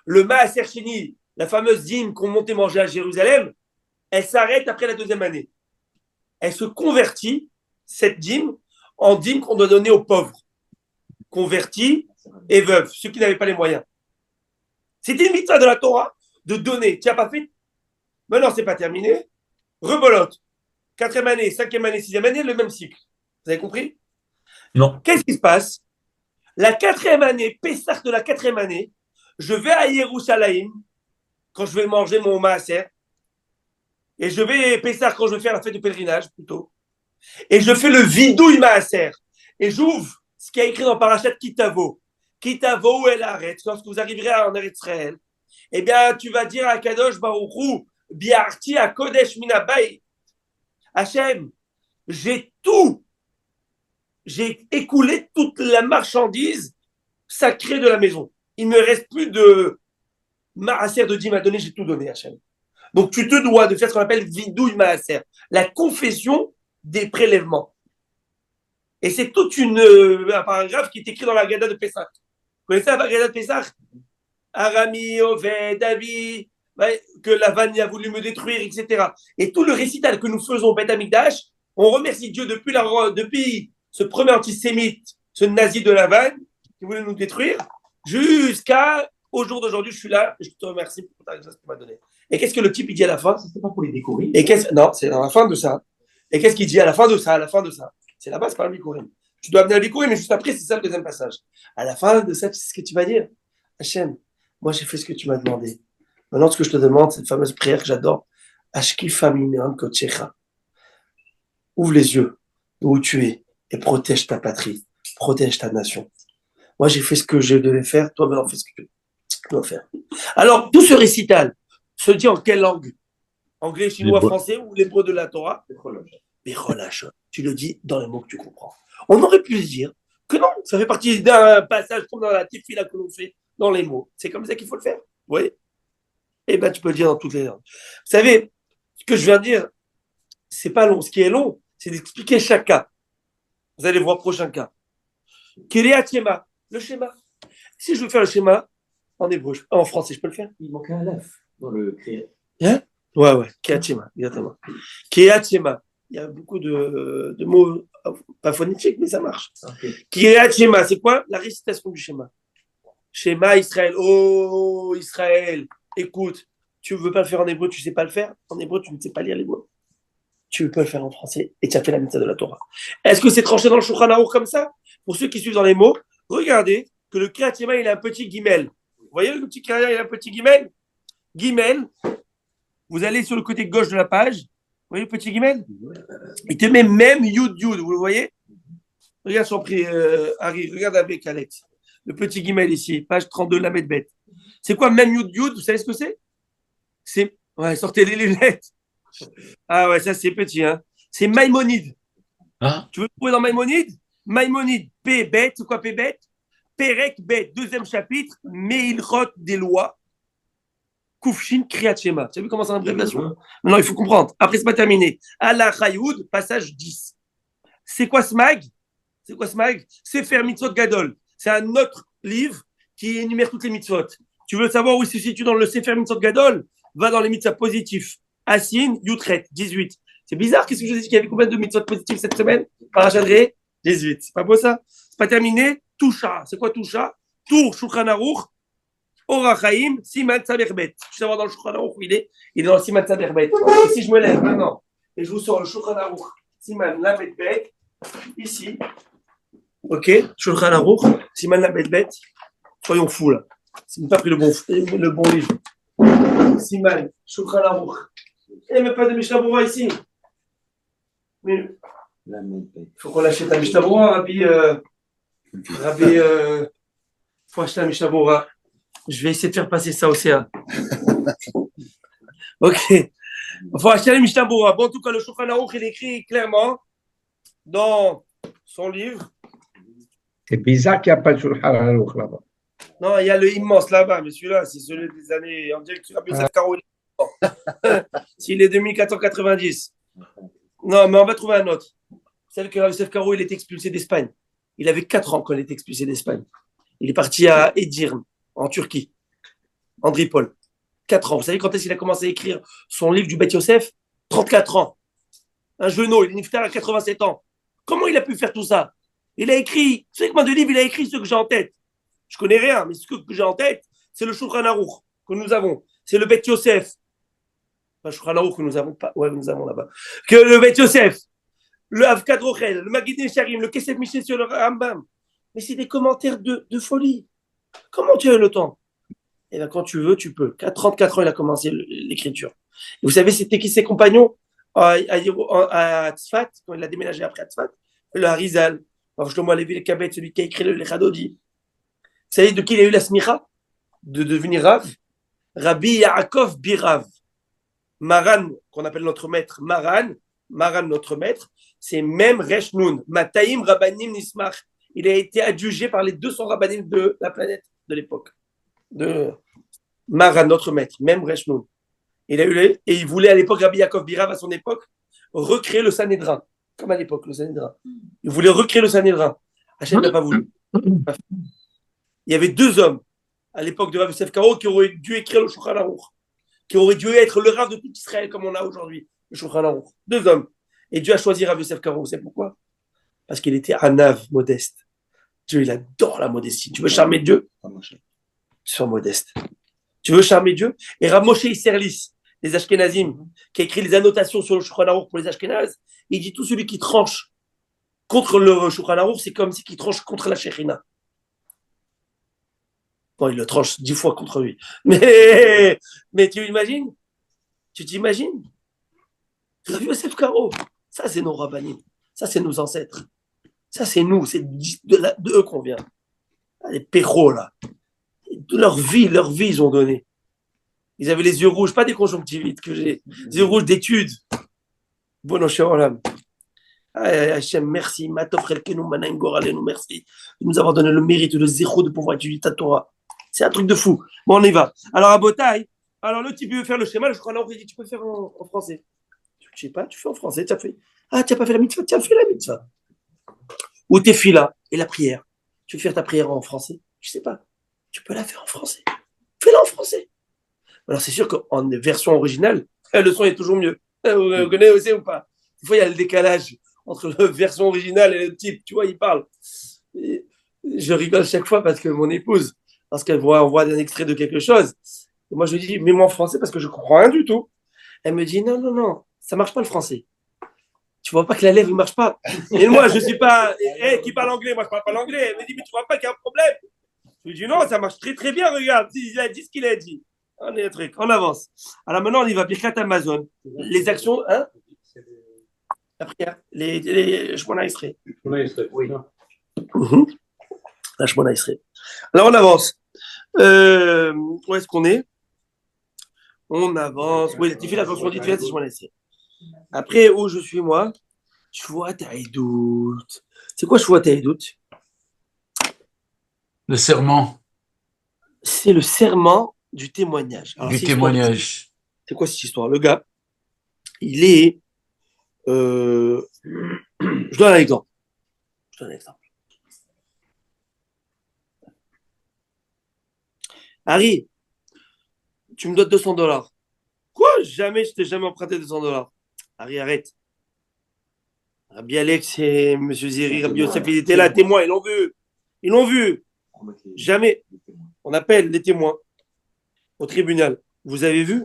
le Maaser Sheni, la fameuse dîme qu'on montait manger à Jérusalem, elle s'arrête après la 2e année. Elle se convertit, cette dîme, en dîme qu'on doit donner aux pauvres, convertis et veuves, ceux qui n'avaient pas les moyens. C'était une mitzvah de la Torah de donner. Tu n'as pas fait? Maintenant, ce n'est pas terminé. Rebolote. 4e année, 5e année, 6e année, le même cycle. Vous avez compris? Non. Qu'est-ce qui se passe? La 4e année, Pessah de la 4e année, je vais à Yerushalayim quand je vais manger mon maaser. Et je vais Pessah quand je vais faire la fête de pèlerinage, plutôt. Et je fais le vidouille maaser. Et j'ouvre ce qui a écrit dans Parashat Kitavo. Kitavo el Haaretz. Lorsque vous arriverez en Eretz Israël, eh bien, tu vas dire à Kadosh Baruch Hu, Biarti à Kodesh Minabai. Hachem, j'ai écoulé toute la marchandise sacrée de la maison. Il ne me reste plus de maaser de dîme à donner, j'ai tout donné, Hachem. Donc, tu te dois de faire ce qu'on appelle vidouille maaser. La confession des prélèvements. Et c'est toute un paragraphe qui est écrit dans la Gada de Pessah. Vous connaissez la Gada de Pessah? Arami, Oved, David, que Lavan a voulu me détruire, etc. Et tout le récital que nous faisons au Beth Amikdash, on remercie Dieu depuis ce premier antisémite, ce nazi de Lavan, qui voulait nous détruire, jusqu'au jour d'aujourd'hui, je suis là, je te remercie pour ta grâce que tu m'as donnée. Et qu'est-ce que le type il dit à la fin? C'est pas pour les décorer. Non, c'est à la fin de ça. Et qu'est-ce qu'il dit à la fin de ça? C'est là-bas, c'est pas le Bikurim. Tu dois amener le Bikurim, mais juste après, c'est ça le deuxième passage. À la fin de ça, tu sais ce que tu vas dire? Hachem, moi j'ai fait ce que tu m'as demandé. Maintenant, ce que je te demande, cette fameuse prière que j'adore. Ashkifa mimeram kochecha. Ouvre les yeux où tu es et protège ta patrie, protège ta nation. Moi, j'ai fait ce que je devais faire, toi, maintenant, fais ce que tu dois faire. Alors, tout ce récital se dit en quelle langue? Anglais, chinois, français ou l'hébreu de la Torah? Mais relâche, tu le dis dans les mots que tu comprends. On aurait pu se dire que non, ça fait partie d'un passage comme dans la tefila que l'on fait dans les mots. C'est comme ça qu'il faut le faire. Vous voyez? Eh bien, tu peux le dire dans toutes les langues. Vous savez, ce que je viens de dire, c'est pas long. Ce qui est long, c'est d'expliquer chaque cas. Vous allez voir prochain cas. Kiryat Shema, le schéma. Si je veux faire le schéma en hébreu, en français, je peux le faire? Il manquait un lef dans le créer. Hein? Ouais, Kiryat Shema, exactement. Kiryat Shema. Il y a beaucoup de mots pas phonétiques, mais ça marche. Okay. Kiryat Shema, c'est quoi? La récitation du schéma. Shema Israël. Oh Israël, écoute, tu ne veux pas le faire en hébreu, tu ne sais pas le faire. En hébreu, tu ne sais pas lire les mots. Tu peux le faire en français et tu as fait la mitzvah de la Torah. Est-ce que c'est tranché dans le Shulchan Aruch comme ça? Pour ceux qui suivent dans les mots, regardez que le Kiryat Shema, il a un petit guimel. Vous voyez le petit Kiryat, il a un petit guimel? Guimel, vous allez sur le côté gauche de la page. Vous voyez le petit guimel? Il te met même Yud Yud, vous le voyez? Regarde son prix, Harry, regarde avec Alex. Le petit guimel ici, page 32, la bête. C'est quoi même Yud Yud? Vous savez ce que c'est? C'est. Ouais, sortez les lunettes. Ah ouais, ça c'est petit, hein. C'est Maïmonide. Hein? Tu veux le trouver dans Maïmonide? Maïmonide, P bête, c'est quoi P bête? Perek bête, deuxième chapitre, Meilchot des lois. Koufshin Kriyat Shema. Tu as vu comment c'est l'abréviation? Maintenant, il faut comprendre. Après, c'est pas terminé. Allah Chayoud, passage 10. C'est quoi Smag? C'est faire Mitzvot Gadol. C'est un autre livre qui énumère toutes les mitzvot. Tu veux savoir où il se situe dans le Sefer Mitzvot Gadol? Va dans les mitzvot positifs. Asin, Yutret, 18. C'est bizarre, qu'est-ce que je dis qu'il y avait combien de mitzvot positifs cette semaine? Parachadré, 18. C'est pas beau ça? C'est pas terminé? Toucha. C'est quoi Toucha? Tour, Shulchan Aruch, Orachaim, Siman Saberbet. Tu sais voir dans le Shulchan Aruch où il est? Il est dans le Siman Saberbet. Et si je me lève maintenant et je vous sors le Shulchan Aruch, Siman Lamed-Bet, ici, ok, Shulchan Aruch, Siman Lamed-Bet, soyons fous là. C'est pas pris le bon livre. Siman, Shulchan Aruch. Il n'y a même pas de Mishnah Berurah ici. Mais il faut qu'on l'achète à Mishnah Berurah, Rabbi. Faut acheter un Mishnah Berurah. Je vais essayer de faire passer ça au CA. Ok. Il faut acheter un Mishnah Berurah. Bon, en tout cas, le Shulchan Aruch, il écrit clairement dans son livre. C'est bizarre qu'il n'y a pas de Shulchan Aruch là-bas. Non, il y a le immense là-bas, mais celui-là, c'est celui des années. On dirait que Rabbi Yosef Karo, s'il est 2490. Non, mais on va trouver un autre. Vous savez que Rabbi Yosef Karo, il est expulsé d'Espagne. Il avait 4 ans quand il est expulsé d'Espagne. Il est parti à Edirne, en Turquie, André Paul. 4 ans. Vous savez quand est-ce qu'il a commencé à écrire son livre du Beth Yosef? 34 ans. Un genou, il est niftar à 87 ans. Comment il a pu faire tout ça? Il a écrit, vous savez combien de livres il a écrit, ce que j'ai en tête? Je connais rien, mais ce que j'ai en tête, c'est le Shulchan Aruch que nous avons. C'est le Beth Yosef. Le Shulchan Aruch que nous avons pas. Ouais, nous avons là-bas. Que le Beth Yosef, le Avkad Rochel, le Magid Nesharim, le Kesef Mishneh sur le Rambam. Mais c'est des commentaires de folie. Comment tu as eu le temps? Eh bien, quand tu veux, tu peux. À 34 ans, il a commencé l'écriture. Et vous savez, c'était qui ses compagnons à Tzfat, quand il a déménagé après à Tzfat? Le Harizal. Alors, Shlomo Alevi le Kabet, celui qui a écrit le Chadodi. Vous savez de qui il a eu la smicha? De devenir Rav? Rabbi Yaakov Birav. Maran, qu'on appelle notre maître, Maran notre maître, c'est même Resh Nun. Mataim Rabbanim Nismach. Il a été adjugé par les 200 rabbanim de la planète de l'époque. De Maran, notre maître, même Resh Nun. Il voulait à l'époque, Rabbi Yaakov Birav, à son époque, recréer le Sanhédrin. comme à l'époque, le Sanhédrin. Ils voulaient recréer le Sanhédrin. Hachem n'a pas voulu. Il y avait 2 hommes à l'époque de Rav Yosef Karo qui auraient dû écrire le Shulchan Aruch, qui aurait dû être le Rav de tout Israël comme on a aujourd'hui, le Shulchan Aruch. 2 hommes. Et Dieu a choisi Rav Yosef Karo. Vous savez pourquoi? Parce qu'il était anav, modeste. Dieu, il adore la modestie. Tu veux charmer Dieu? Sois modeste. Tu veux charmer Dieu? Et Rav Moshe Isserlis, les Ashkenazim, qui a écrit les annotations sur le Shulchan Aruch pour les Ashkenazes, il dit tout celui qui tranche contre le Shulchan Aruch, c'est comme si il tranche contre la Shekhinah. Bon, il le tranche 10 fois contre lui. Mais tu imagines? Tu t'imagines? Rav Yosef Karo, ça c'est nos rabbanim, ça c'est nos ancêtres, ça c'est nous, c'est de eux qu'on vient. Les péros là, de leur vie, ils ont donné. Ils avaient les yeux rouges, pas des conjonctivites que j'ai, des yeux rouges d'études. Bon, Olam. Hachem, merci. Matov Relkenu, Manaim Goralenu, merci de nous avoir donné le mérite, le zéro de pouvoir étudier ta Torah. C'est un truc de fou. Bon, on y va. Alors, à Botaï, alors le type veut faire le schéma, je crois, alors, il dit, tu peux faire en français. Je sais pas, tu fais en français, tu as fait. Ah, tu n'as pas fait la mitzvah, tu as fait la mitzvah. Ou tes filas et la prière. Tu veux faire ta prière en français? Je sais pas. Tu peux la faire en français. Fais-la en français. Alors, c'est sûr qu'en version originale, le son est toujours mieux. Vous connaissez ou pas? Des fois, il y a le décalage entre la version originale et le type. Tu vois, il parle. Et je rigole chaque fois parce que mon épouse, lorsqu'elle voit un extrait de quelque chose, et moi, je lui dis, mets-moi en français parce que je comprends rien du tout. Elle me dit, non, ça marche pas le français. Tu vois pas que la lèvre ne marche pas. Et moi, je suis pas, qui parle anglais, moi je parle pas l'anglais. Elle me dit, mais tu vois pas qu'il y a un problème. Je lui dis, non, ça marche très très bien, regarde, il a dit ce qu'il a dit. On est un truc, on avance. Alors maintenant, on y va, Birkat Amazon. Les actions, hein? La prière, les Shmona Esrei. Oui. La Shmona Esrei. Alors on avance. Où est-ce qu'on est? On avance. Oui, tu fais la fonction dit, c'est Shmona Esrei. Après, où je suis moi? Shvuat Haïdout. C'est quoi Shvuat Haïdout? Le serment. C'est le serment du témoignage. Alors, Du témoignage. C'est quoi cette histoire? Le gars, il est... Je donne un exemple. Harry, tu me donnes $200. Quoi? Jamais, je t'ai jamais emprunté $200. Harry, arrête. Rabbi Alex et M. Ziri, Rabbi Yosef, ils étaient là, témoins, ils l'ont vu. Jamais. On appelle les témoins au tribunal. Vous avez vu?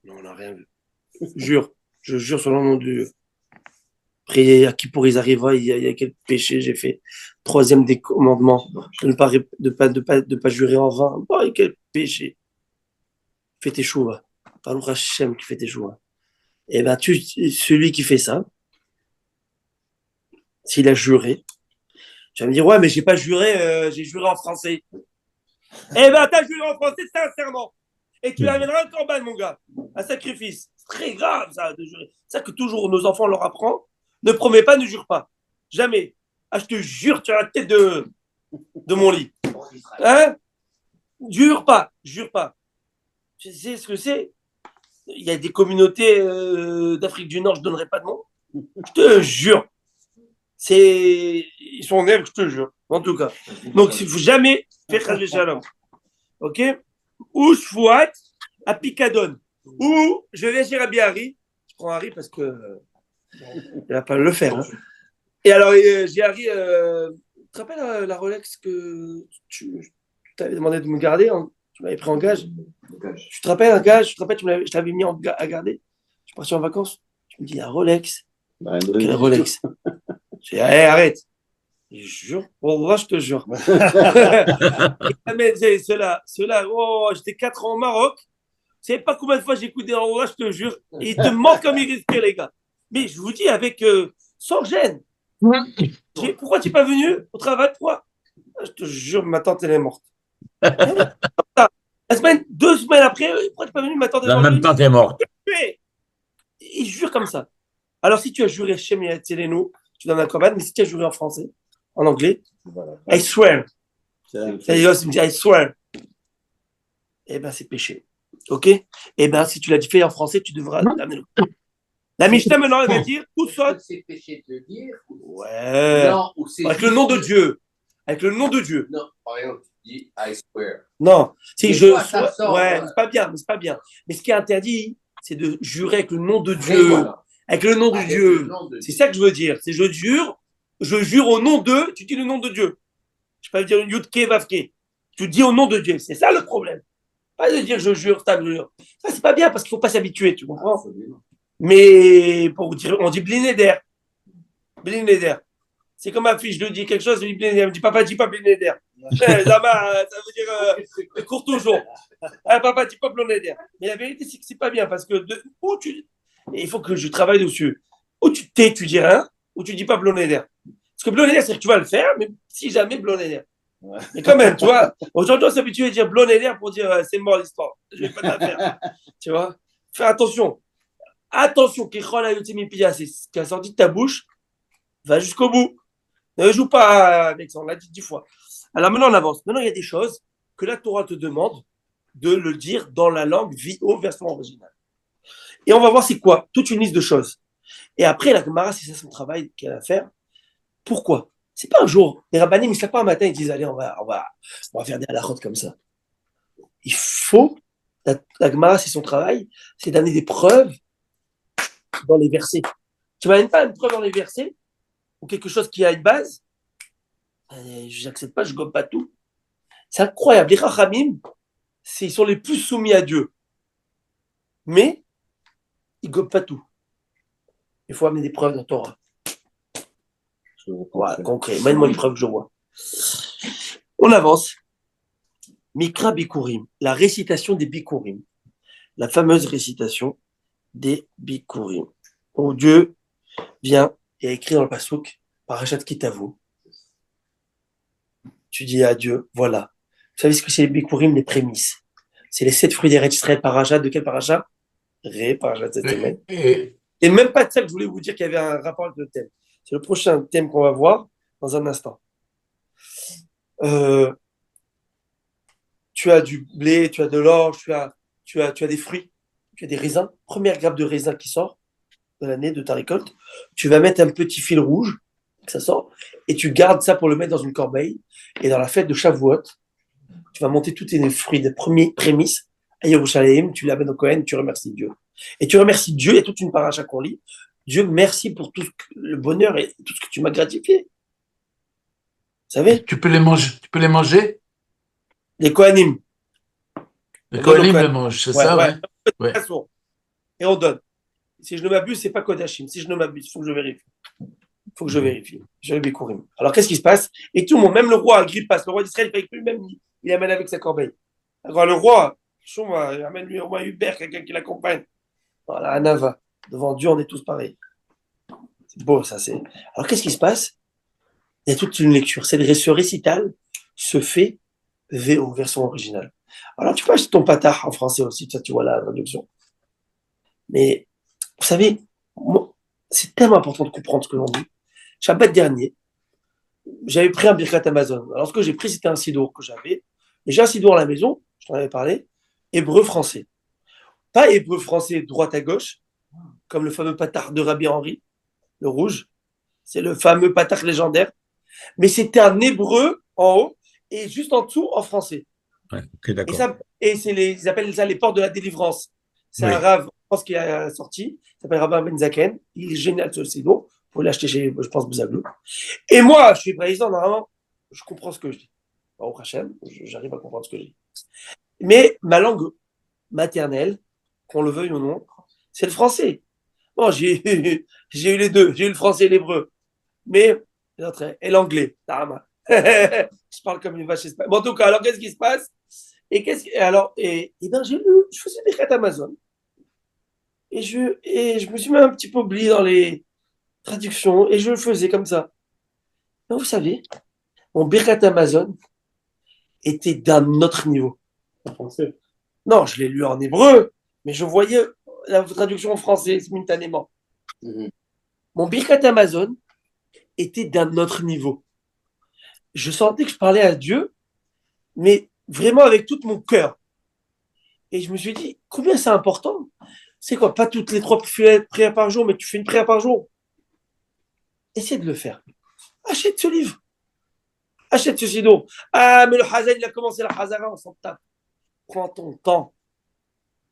Non, on n'a rien vu. Je jure sur le nom de Dieu. Après, à qui pour ils arrivent, il y a quel péché j'ai fait? 3e des commandements, de pas jurer en vain. Oh, quel péché. Fais tes choux. Baruch Hashem qui fait tes choux. Et ben, celui qui fait ça, s'il a juré, tu vas me dire, ouais, mais j'ai pas juré, j'ai juré en français. Eh ben, t'as juré en français, c'est un serment. Et tu l'amèneras un corban, mon gars, un sacrifice. C'est très grave, ça, de jurer. C'est ça que toujours nos enfants leur apprend. Ne promets pas, ne jure pas. Jamais. Ah, je te jure, tu as la tête de mon lit. Hein? Jure pas. Tu sais ce que c'est? Il y a des communautés d'Afrique du Nord, je ne donnerai pas de nom. Je te jure. Ils sont nerfs, je te jure. En tout cas. Donc, il ne faut jamais faire Chazvé Shalom. Ok? Ou Shvuat à Picadon. Ou je vais chez Rabbi Harry. Je prends Harry parce que il va pas le faire. Hein. Et alors, j'ai Harry. Tu te rappelles la Rolex que tu t'avais demandé de me garder? Hein, tu m'avais pris en gage. Tu te rappelles un gage? Tu te rappelles, je t'avais mis à garder. Je suis parti en vacances. Tu me dis la Rolex. Quelle Rolex? Je dis, arrête. Je jure, je te jure. Mais ceux-là, oh, j'étais 4 ans au Maroc. Je ne sais pas combien de fois j'ai écouté en Allah, je te jure. Et ils te mentent comme ils risquaient, les gars. Mais je vous dis, avec sans gêne. Pourquoi tu n'es pas venu au travail? Pourquoi? Je te jure, ma tante, elle est morte. Deux semaines après, pourquoi tu n'es pas venu? Ma tante est morte. La même tante est morte. Ils jurent comme ça. Alors, si tu as juré Shem Yatzelenu, tu donnes un corban, mais si tu as juré en français, en anglais, I swear. I swear. Eh ben, c'est péché. Ok? Eh ben, si tu l'as fait en français, tu devras amener le. La Mishnah, maintenant, elle va dire tout ça. C'est péché de le dire. Ouais. Non, ou c'est Avec le nom de Dieu. Avec le nom de Dieu. Non, par exemple, tu dis I swear. Non. Si Des je. fois, ça sort, Ouais, ouais. c'est pas bien, mais c'est pas bien. Mais ce qui est interdit, c'est de jurer avec le nom de Et Dieu. voilà. Avec le nom de Avec Dieu. le nom de C'est Dieu. ça que je veux dire. C'est je jure au nom de, tu dis le nom de Dieu. Je peux pas dire Yudke Vavke. Tu dis au nom de Dieu. C'est ça le problème. Pas de dire je jure, ça jure. Ça, c'est pas bien parce qu'il faut pas s'habituer, tu comprends? Mais pour dire, on dit Blinéder. Blinéder. C'est comme ma fille, je lui dis quelque chose, je lui dis Blinéder. Elle me dit papa, dis pas Blinéder. Ça va, ça veut dire court toujours. Ah, papa, dis pas Blinéder. Mais la vérité, c'est que c'est pas bien parce que et il faut que je travaille dessus. Ou tu t'es, tu dis rien, ou tu dis pas Blinéder. Parce que Blinéder, c'est que tu vas le faire, mais si jamais Blinéder. Ouais. Mais quand même, tu vois, aujourd'hui, on s'est habitué à dire Blinéder pour dire c'est mort l'histoire. Je vais pas te la faire. Tu vois, fais attention. Attention, c'est ce qui a sorti de ta bouche, va jusqu'au bout. Ne joue pas avec ça, on l'a dit 10 fois. Alors maintenant, on avance. Maintenant, il y a des choses que la Torah te demande de le dire dans la langue VO, version originale. Et on va voir c'est quoi, toute une liste de choses. Et après, la Gemara, c'est ça son travail qu'elle a à faire. Pourquoi? C'est pas un jour. Les rabbanim, ils se lèvent pas un matin, ils disent, allez, on va faire des halakhot comme ça. Il faut, la Gemara, c'est son travail, c'est d'amener des preuves dans les versets. Tu m'amènes pas une preuve dans les versets ou quelque chose qui a une base, j'accepte pas, je gobe pas tout. C'est incroyable. Les Rachamim, ils sont les plus soumis à Dieu. Mais ils gobent pas tout. Il faut amener des preuves dans Torah. Voilà, concret. Mène-moi une preuve que je vois. On avance. Mikra Bikurim, la récitation des Bikurim. La fameuse récitation des Bikurim. Où Dieu vient et a écrit dans le Passouk, Parashat Kitavu. Tu dis à Dieu, voilà. Vous savez ce que c'est les Bikurim, les prémices. C'est les 7 fruits d'Eretz Israël, Parashat, de quel Parashat? Parashat cette semaine. Et même pas de ça que je voulais vous dire qu'il y avait un rapport avec le thème. C'est le prochain thème qu'on va voir dans un instant. Tu as du blé, tu as de l'orge, tu as des fruits, tu as des raisins. Première grappe de raisin qui sort de l'année de ta récolte. Tu vas mettre un petit fil rouge, que ça sort, et tu gardes ça pour le mettre dans une corbeille. Et dans la fête de Shavuot, tu vas monter tous tes fruits de premiers prémices à Yerushalayim, tu l'amènes au Kohen, tu remercies Dieu. Et tu remercies Dieu, il y a toute une paracha qu'on lit. Dieu, merci pour tout le bonheur et tout ce que tu m'as gratifié. Vous savez? Tu peux les manger. Tu peux les manger? Les Kohanim. Les Kohanim les mangent, c'est ça, ouais. Ouais. Et on donne. Si je ne m'abuse, c'est pas Kodashim. Si je ne m'abuse, il faut que je vérifie. Il faut que je vérifie. Je vais Bikurim. Alors, qu'est-ce qui se passe? Et tout le monde, même le roi Agrippas, le roi d'Israël, il amène avec sa corbeille. Alors, le roi, il amène lui au moins Hubert, quelqu'un qui l'accompagne. Voilà, Anava. Devant Dieu, on est tous pareils. C'est beau, ça, c'est. Alors, qu'est-ce qui se passe? Il y a toute une lecture. Ce récital se fait VO, version originale. Alors, tu peux acheter ton patard en français aussi, ça, tu vois la traduction. Mais, vous savez, moi, c'est tellement important de comprendre ce que l'on dit. Shabbat dernier, j'avais pris un Birkat Amazon. Alors, ce que j'ai pris, c'était un sidour que j'avais. Et j'ai un sidour à la maison, je t'en avais parlé, hébreu-français. Pas hébreu-français droite à gauche, comme le fameux patard de Rabbi Henri, le rouge. C'est le fameux patard légendaire. Mais c'était un hébreu en haut et juste en dessous en français. Ouais, ok, d'accord. Ils appellent ça les portes de la délivrance. C'est Oui. un rave, je pense, qui a sorti. Il s'appelle Rabbi Ben Zaken. Il est génial, ce sidour. Vous pouvez l'acheter chez, je pense, Bouzaglou. Et moi, je suis président, normalement, je comprends ce que je dis. Au Hachem, j'arrive à comprendre ce que je dis. Mais ma langue maternelle, qu'on le veuille ou non, c'est le français. Bon, j'ai eu les deux. J'ai eu le français et l'hébreu. Mais, et l'anglais. Je parle comme une vache espagnole. Bon, en tout cas, alors qu'est-ce qui se passe? Et ben, je faisais des quêtes Amazon. Et je me suis même un petit peu oublié dans les traductions. Et je le faisais comme ça. Mais vous savez, mon Birkat Amazon était d'un autre niveau. En français. Non, je l'ai lu en hébreu, mais je voyais la traduction en français simultanément. Mon Birkat Amazon était d'un autre niveau. Je sentais que je parlais à Dieu, mais vraiment avec tout mon cœur. Et je me suis dit, combien c'est important? C'est quoi? Pas toutes les 3 prières par jour, mais tu fais une prière par jour. Essaie de le faire. Achète ce livre. Achète ce sido. Ah, mais le Hazan, il a commencé la Hazara, on s'en tape. Prends ton temps.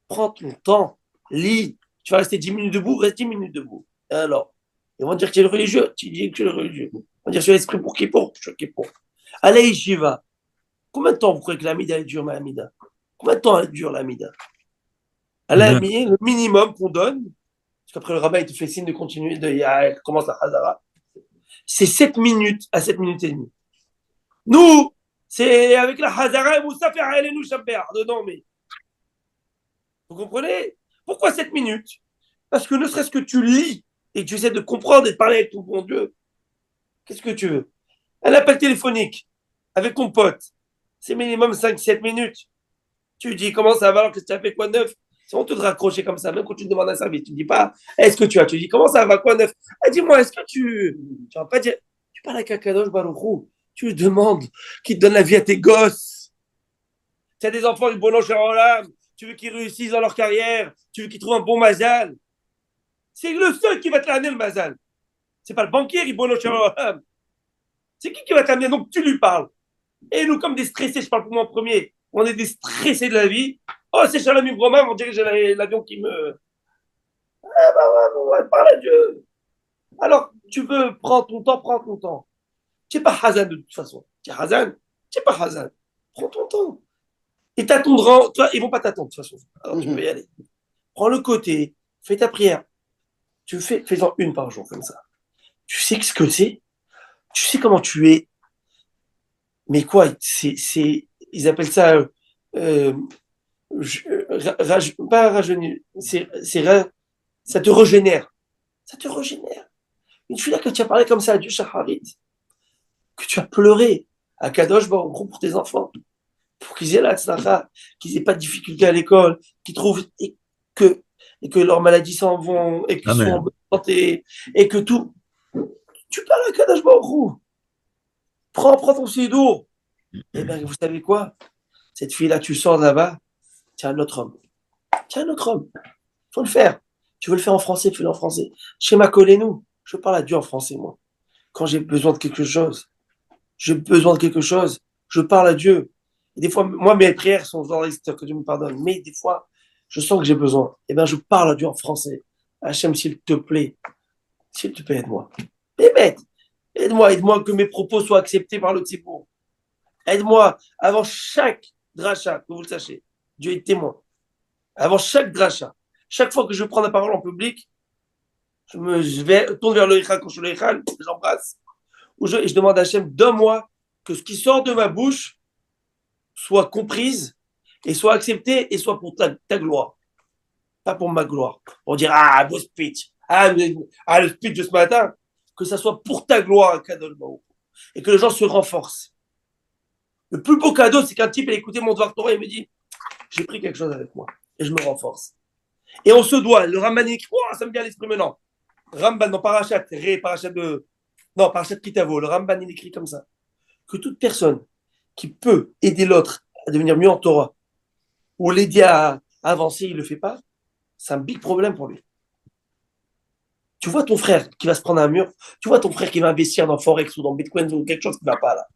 Prends ton temps. Lis. Tu vas rester 10 minutes debout, reste 10 minutes debout. Et alors, ils vont dire que tu es le religieux. Tu dis que tu es le religieux. Ils vont dire que tu es l'esprit pour qui pour? Je suis qui pour. Allez, j'y vais. Combien de temps vous croyez que l'Amida est dure, ma Amida? Combien de temps elle dure, l'Amida? Le minimum qu'on donne, parce qu'après le rabbin, il te fait signe de continuer, il commence la Hazara, c'est 7 minutes à 7 minutes et demie. Nous, c'est avec la Hazara et Moussa faire aller nous chaper dedans, mais. Vous comprenez? Pourquoi 7 minutes? Parce que ne serait-ce que tu lis et que tu essaies de comprendre et de parler avec ton bon Dieu, qu'est-ce que tu veux? Un appel téléphonique avec ton pote, c'est minimum 5-7 minutes. Tu dis comment ça va, alors que tu as fait quoi de neuf? C'est honteux de raccrocher comme ça, même quand tu te demandes un service. Tu ne dis pas est-ce que tu as, tu dis comment ça va, quoi de neuf? Ah, dis-moi, est-ce que tu. Tu vas pas dire. Tu parles avec un Kadosh Baruch Hu. Tu lui demandes qu'il te donne la vie à tes gosses. Tu as des enfants du bon cher Olam. Tu veux qu'ils réussissent dans leur carrière. Tu veux qu'ils trouvent un bon mazal. C'est le seul qui va te l'amener, le mazal. C'est pas le banquier, il bon cher Olam. C'est qui va t'amener? Donc tu lui parles. Et nous, comme des stressés, je parle pour moi en premier, on est des stressés de la vie. Oh, c'est Shalom Ibrahim, on dirait que j'ai l'avion qui me. Ah, bah, parle à Dieu. Alors, tu veux prendre ton temps, prends ton temps. Tu n'es pas Hazan de toute façon. Tu es Hazan, tu n'es pas Hazan. Prends ton temps. Ils t'attendront, toi, ils ne vont pas t'attendre de toute façon. Alors, tu peux y aller. Prends le côté, fais ta prière. Fais-en une par jour, comme ça. Tu sais ce que c'est. Tu sais comment tu es. Mais quoi, ils appellent ça. Pas rajeunir, ça te régénère. Ça te régénère. Une fois que tu as parlé comme ça à Dieu Shacharit, que tu as pleuré à Kadosh Baruch Hu pour tes enfants, pour qu'ils aient la tzlacha, qu'ils aient pas de difficultés à l'école, qu'ils trouvent et que leurs maladies s'en vont et qu'ils soient en bonne santé et que tout. Tu parles à Kadosh Baruch Hu. Prends ton sidour. Et bien, vous savez quoi? Cette fille-là, tu sors de là-bas, tu es un autre homme. Tu es un autre homme. Faut le faire. Tu veux le faire en français, fais-le en français. Chez ma nous, je parle à Dieu en français, moi. Quand j'ai besoin de quelque chose, je parle à Dieu. Et des fois, moi, mes prières sont enregistrées, que Dieu me pardonne. Mais des fois, je sens que j'ai besoin. Eh bien, je parle à Dieu en français. Hachem, s'il te plaît, aide-moi. Aide-moi que mes propos soient acceptés par le Tzipour. Aide-moi avant chaque dracha, que vous le sachiez. Dieu est témoin. Avant chaque dracha, chaque fois que je prends la parole en public, je vais tourner vers le Hichal, quand je suis le Hichal, j'embrasse, et je demande à Hachem, donne-moi que ce qui sort de ma bouche soit comprise et soit accepté et soit pour ta gloire. Pas pour ma gloire. Pour dire, beau speech. Le speech de ce matin, que ça soit pour ta gloire, un cadeau de Baruch. Et que les gens se renforcent. Le plus beau cadeau, c'est qu'un type, il a écouté mon Dvar Torah et me dit, j'ai pris quelque chose avec moi. Et je me renforce. Et on se doit, le Ramban écrit, ça me vient à l'esprit maintenant. Ramban, dans Parashat Kitavo, le Ramban, il écrit comme ça. Que toute personne qui peut aider l'autre à devenir mieux en Torah, ou l'aider à avancer, il ne le fait pas, c'est un big problème pour lui. Tu vois ton frère qui va se prendre un mur, tu vois ton frère qui va investir dans Forex ou dans Bitcoin ou quelque chose qui ne va pas là.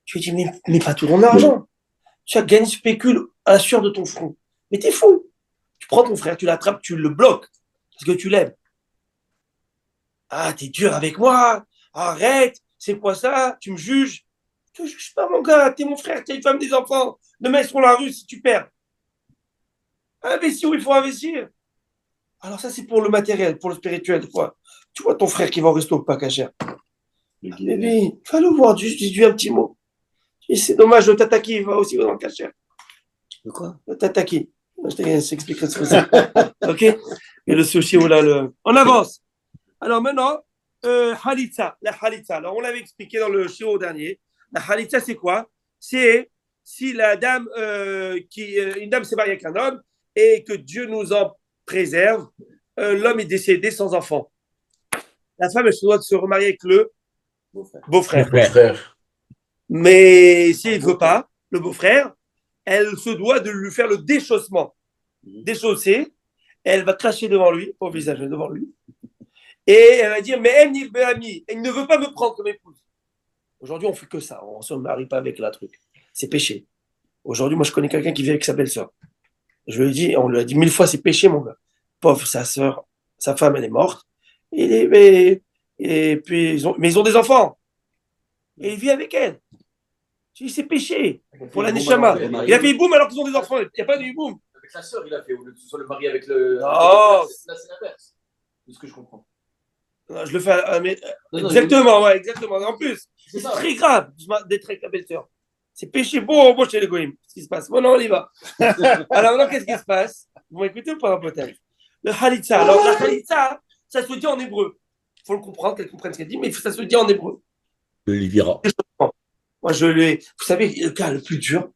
Tu lui dis, mais pas tout ton argent. Tu as gagné, spécule à la sueur de ton front. Mais t'es fou. Tu prends ton frère, tu l'attrapes, tu le bloques parce que tu l'aimes. T'es dur avec moi. Arrête. C'est quoi ça? Tu me juges? Je te juge pas, mon gars. T'es mon frère, t'es une femme, des enfants. Demain, ils seront la rue si tu perds. Investir où il faut investir. Alors ça, c'est pour le matériel, pour le spirituel. Tu vois ton frère qui va au resto pas cachère. Bébé, va le voir, dis-lui un petit mot. Et c'est dommage, le tataki, il va aussi dans le cachère. De quoi? Le tataki. Je t'expliquerai ce que c'est. Ok? Et le sushi, on avance. Alors maintenant, halitza, la halitza. Alors on l'avait expliqué dans le shiur dernier. La halitza, c'est quoi? C'est si la dame, une dame s'est mariée avec un homme et que Dieu nous en préserve, l'homme est décédé sans enfant. La femme, elle se doit de se remarier avec le beau-frère. Mais s'il ne veut pas, le beau-frère, elle se doit de lui faire le déchaussement. Déchausser Elle va cracher devant lui, au visage devant lui. Et elle va dire, mais elle ne veut pas me prendre comme épouse. Aujourd'hui, on fait que ça. On ne se marie pas avec la truc. C'est péché. Aujourd'hui, moi, je connais quelqu'un qui vit avec sa belle-sœur. Je lui ai dit, on lui a dit 1000 fois, c'est péché, mon gars. Pauvre, sa sœur, sa femme, elle est morte. Et puis, mais ils ont des enfants. Et il vit avec elle. Je dis, c'est péché. Pour la Neshama. Il a fait boum alors qu'ils ont des enfants. Il n'y a pas de boum. Avec la sœur, il a fait, au lieu de se le marier avec le. Non. Là, c'est l'inverse. C'est ce que je comprends. Non, je le fais exactement, ouais, exactement. En plus, c'est ça. très grave d'être avec la belle-sœur. C'est péché bon chez les goïms. Qu'est-ce qui se passe? Bon, non, on y va. Alors, maintenant, qu'est-ce qui se passe? Vous m'écoutez ou pas, peut-être? Le halitza. Alors, la halitza, ça se dit en hébreu. Il faut le comprendre, qu'elle comprenne ce qu'elle dit, mais ça se dit en hébreu. Le Livira. Moi, vous savez, le cas le plus dur,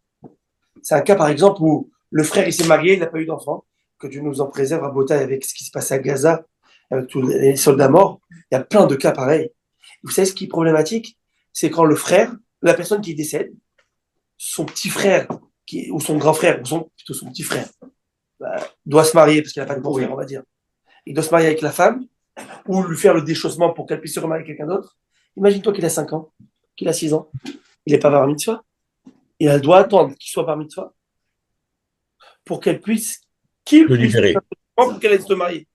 c'est un cas, par exemple, où le frère, il s'est marié, il n'a pas eu d'enfant. Que Dieu nous en préserve à Botaï avec ce qui se passe à Gaza, avec tous les soldats morts. Il y a plein de cas pareils. Vous savez ce qui est problématique? C'est quand le frère, la personne qui décède, son petit frère, ou son grand frère, plutôt son petit frère, doit se marier, parce qu'il n'a pas de bon frère, on va dire. Il doit se marier avec la femme, ou lui faire le déchaussement pour qu'elle puisse se remarier avec quelqu'un d'autre. Imagine-toi qu'il a 5 ans, qu'il a 6 ans. Il n'est pas bar mitzvah. Et elle doit attendre qu'il soit bar mitzvah pour qu'elle puisse, Le libérer. pour qu'elle aille se marier.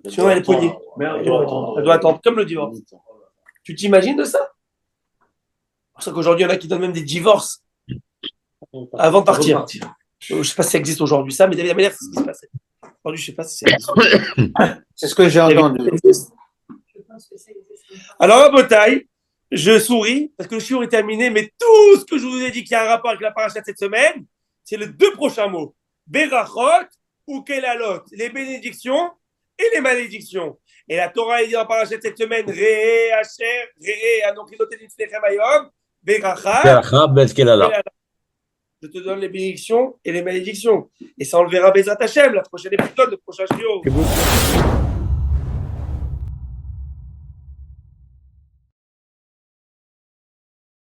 Sinon, elle est poignée. Elle doit attendre, comme le divorce. Tu t'imagines de ça? C'est pour ça qu'aujourd'hui, il y en a qui donnent même des divorces avant de partir. Je ne sais pas si ça existe aujourd'hui, ça, mais de la manière, c'est ce qui se passait. Aujourd'hui, je ne sais pas si c'est. C'est ce que j'ai entendu. Alors, à Botaï, je souris parce que le shiur est terminé, mais tout ce que je vous ai dit qui a un rapport avec la paracha cette semaine, c'est les 2 prochains mots. Berachot ou Kelalot, les bénédictions et les malédictions. Et la Torah est dit dans la paracha cette semaine, Re'e Asher, Re'e Anochilote Lifnechem Hayom, Beracha. Je te donne les bénédictions et les malédictions. Et ça, on le verra Bezrat Hashem, la prochaine épisode, le prochain shiur.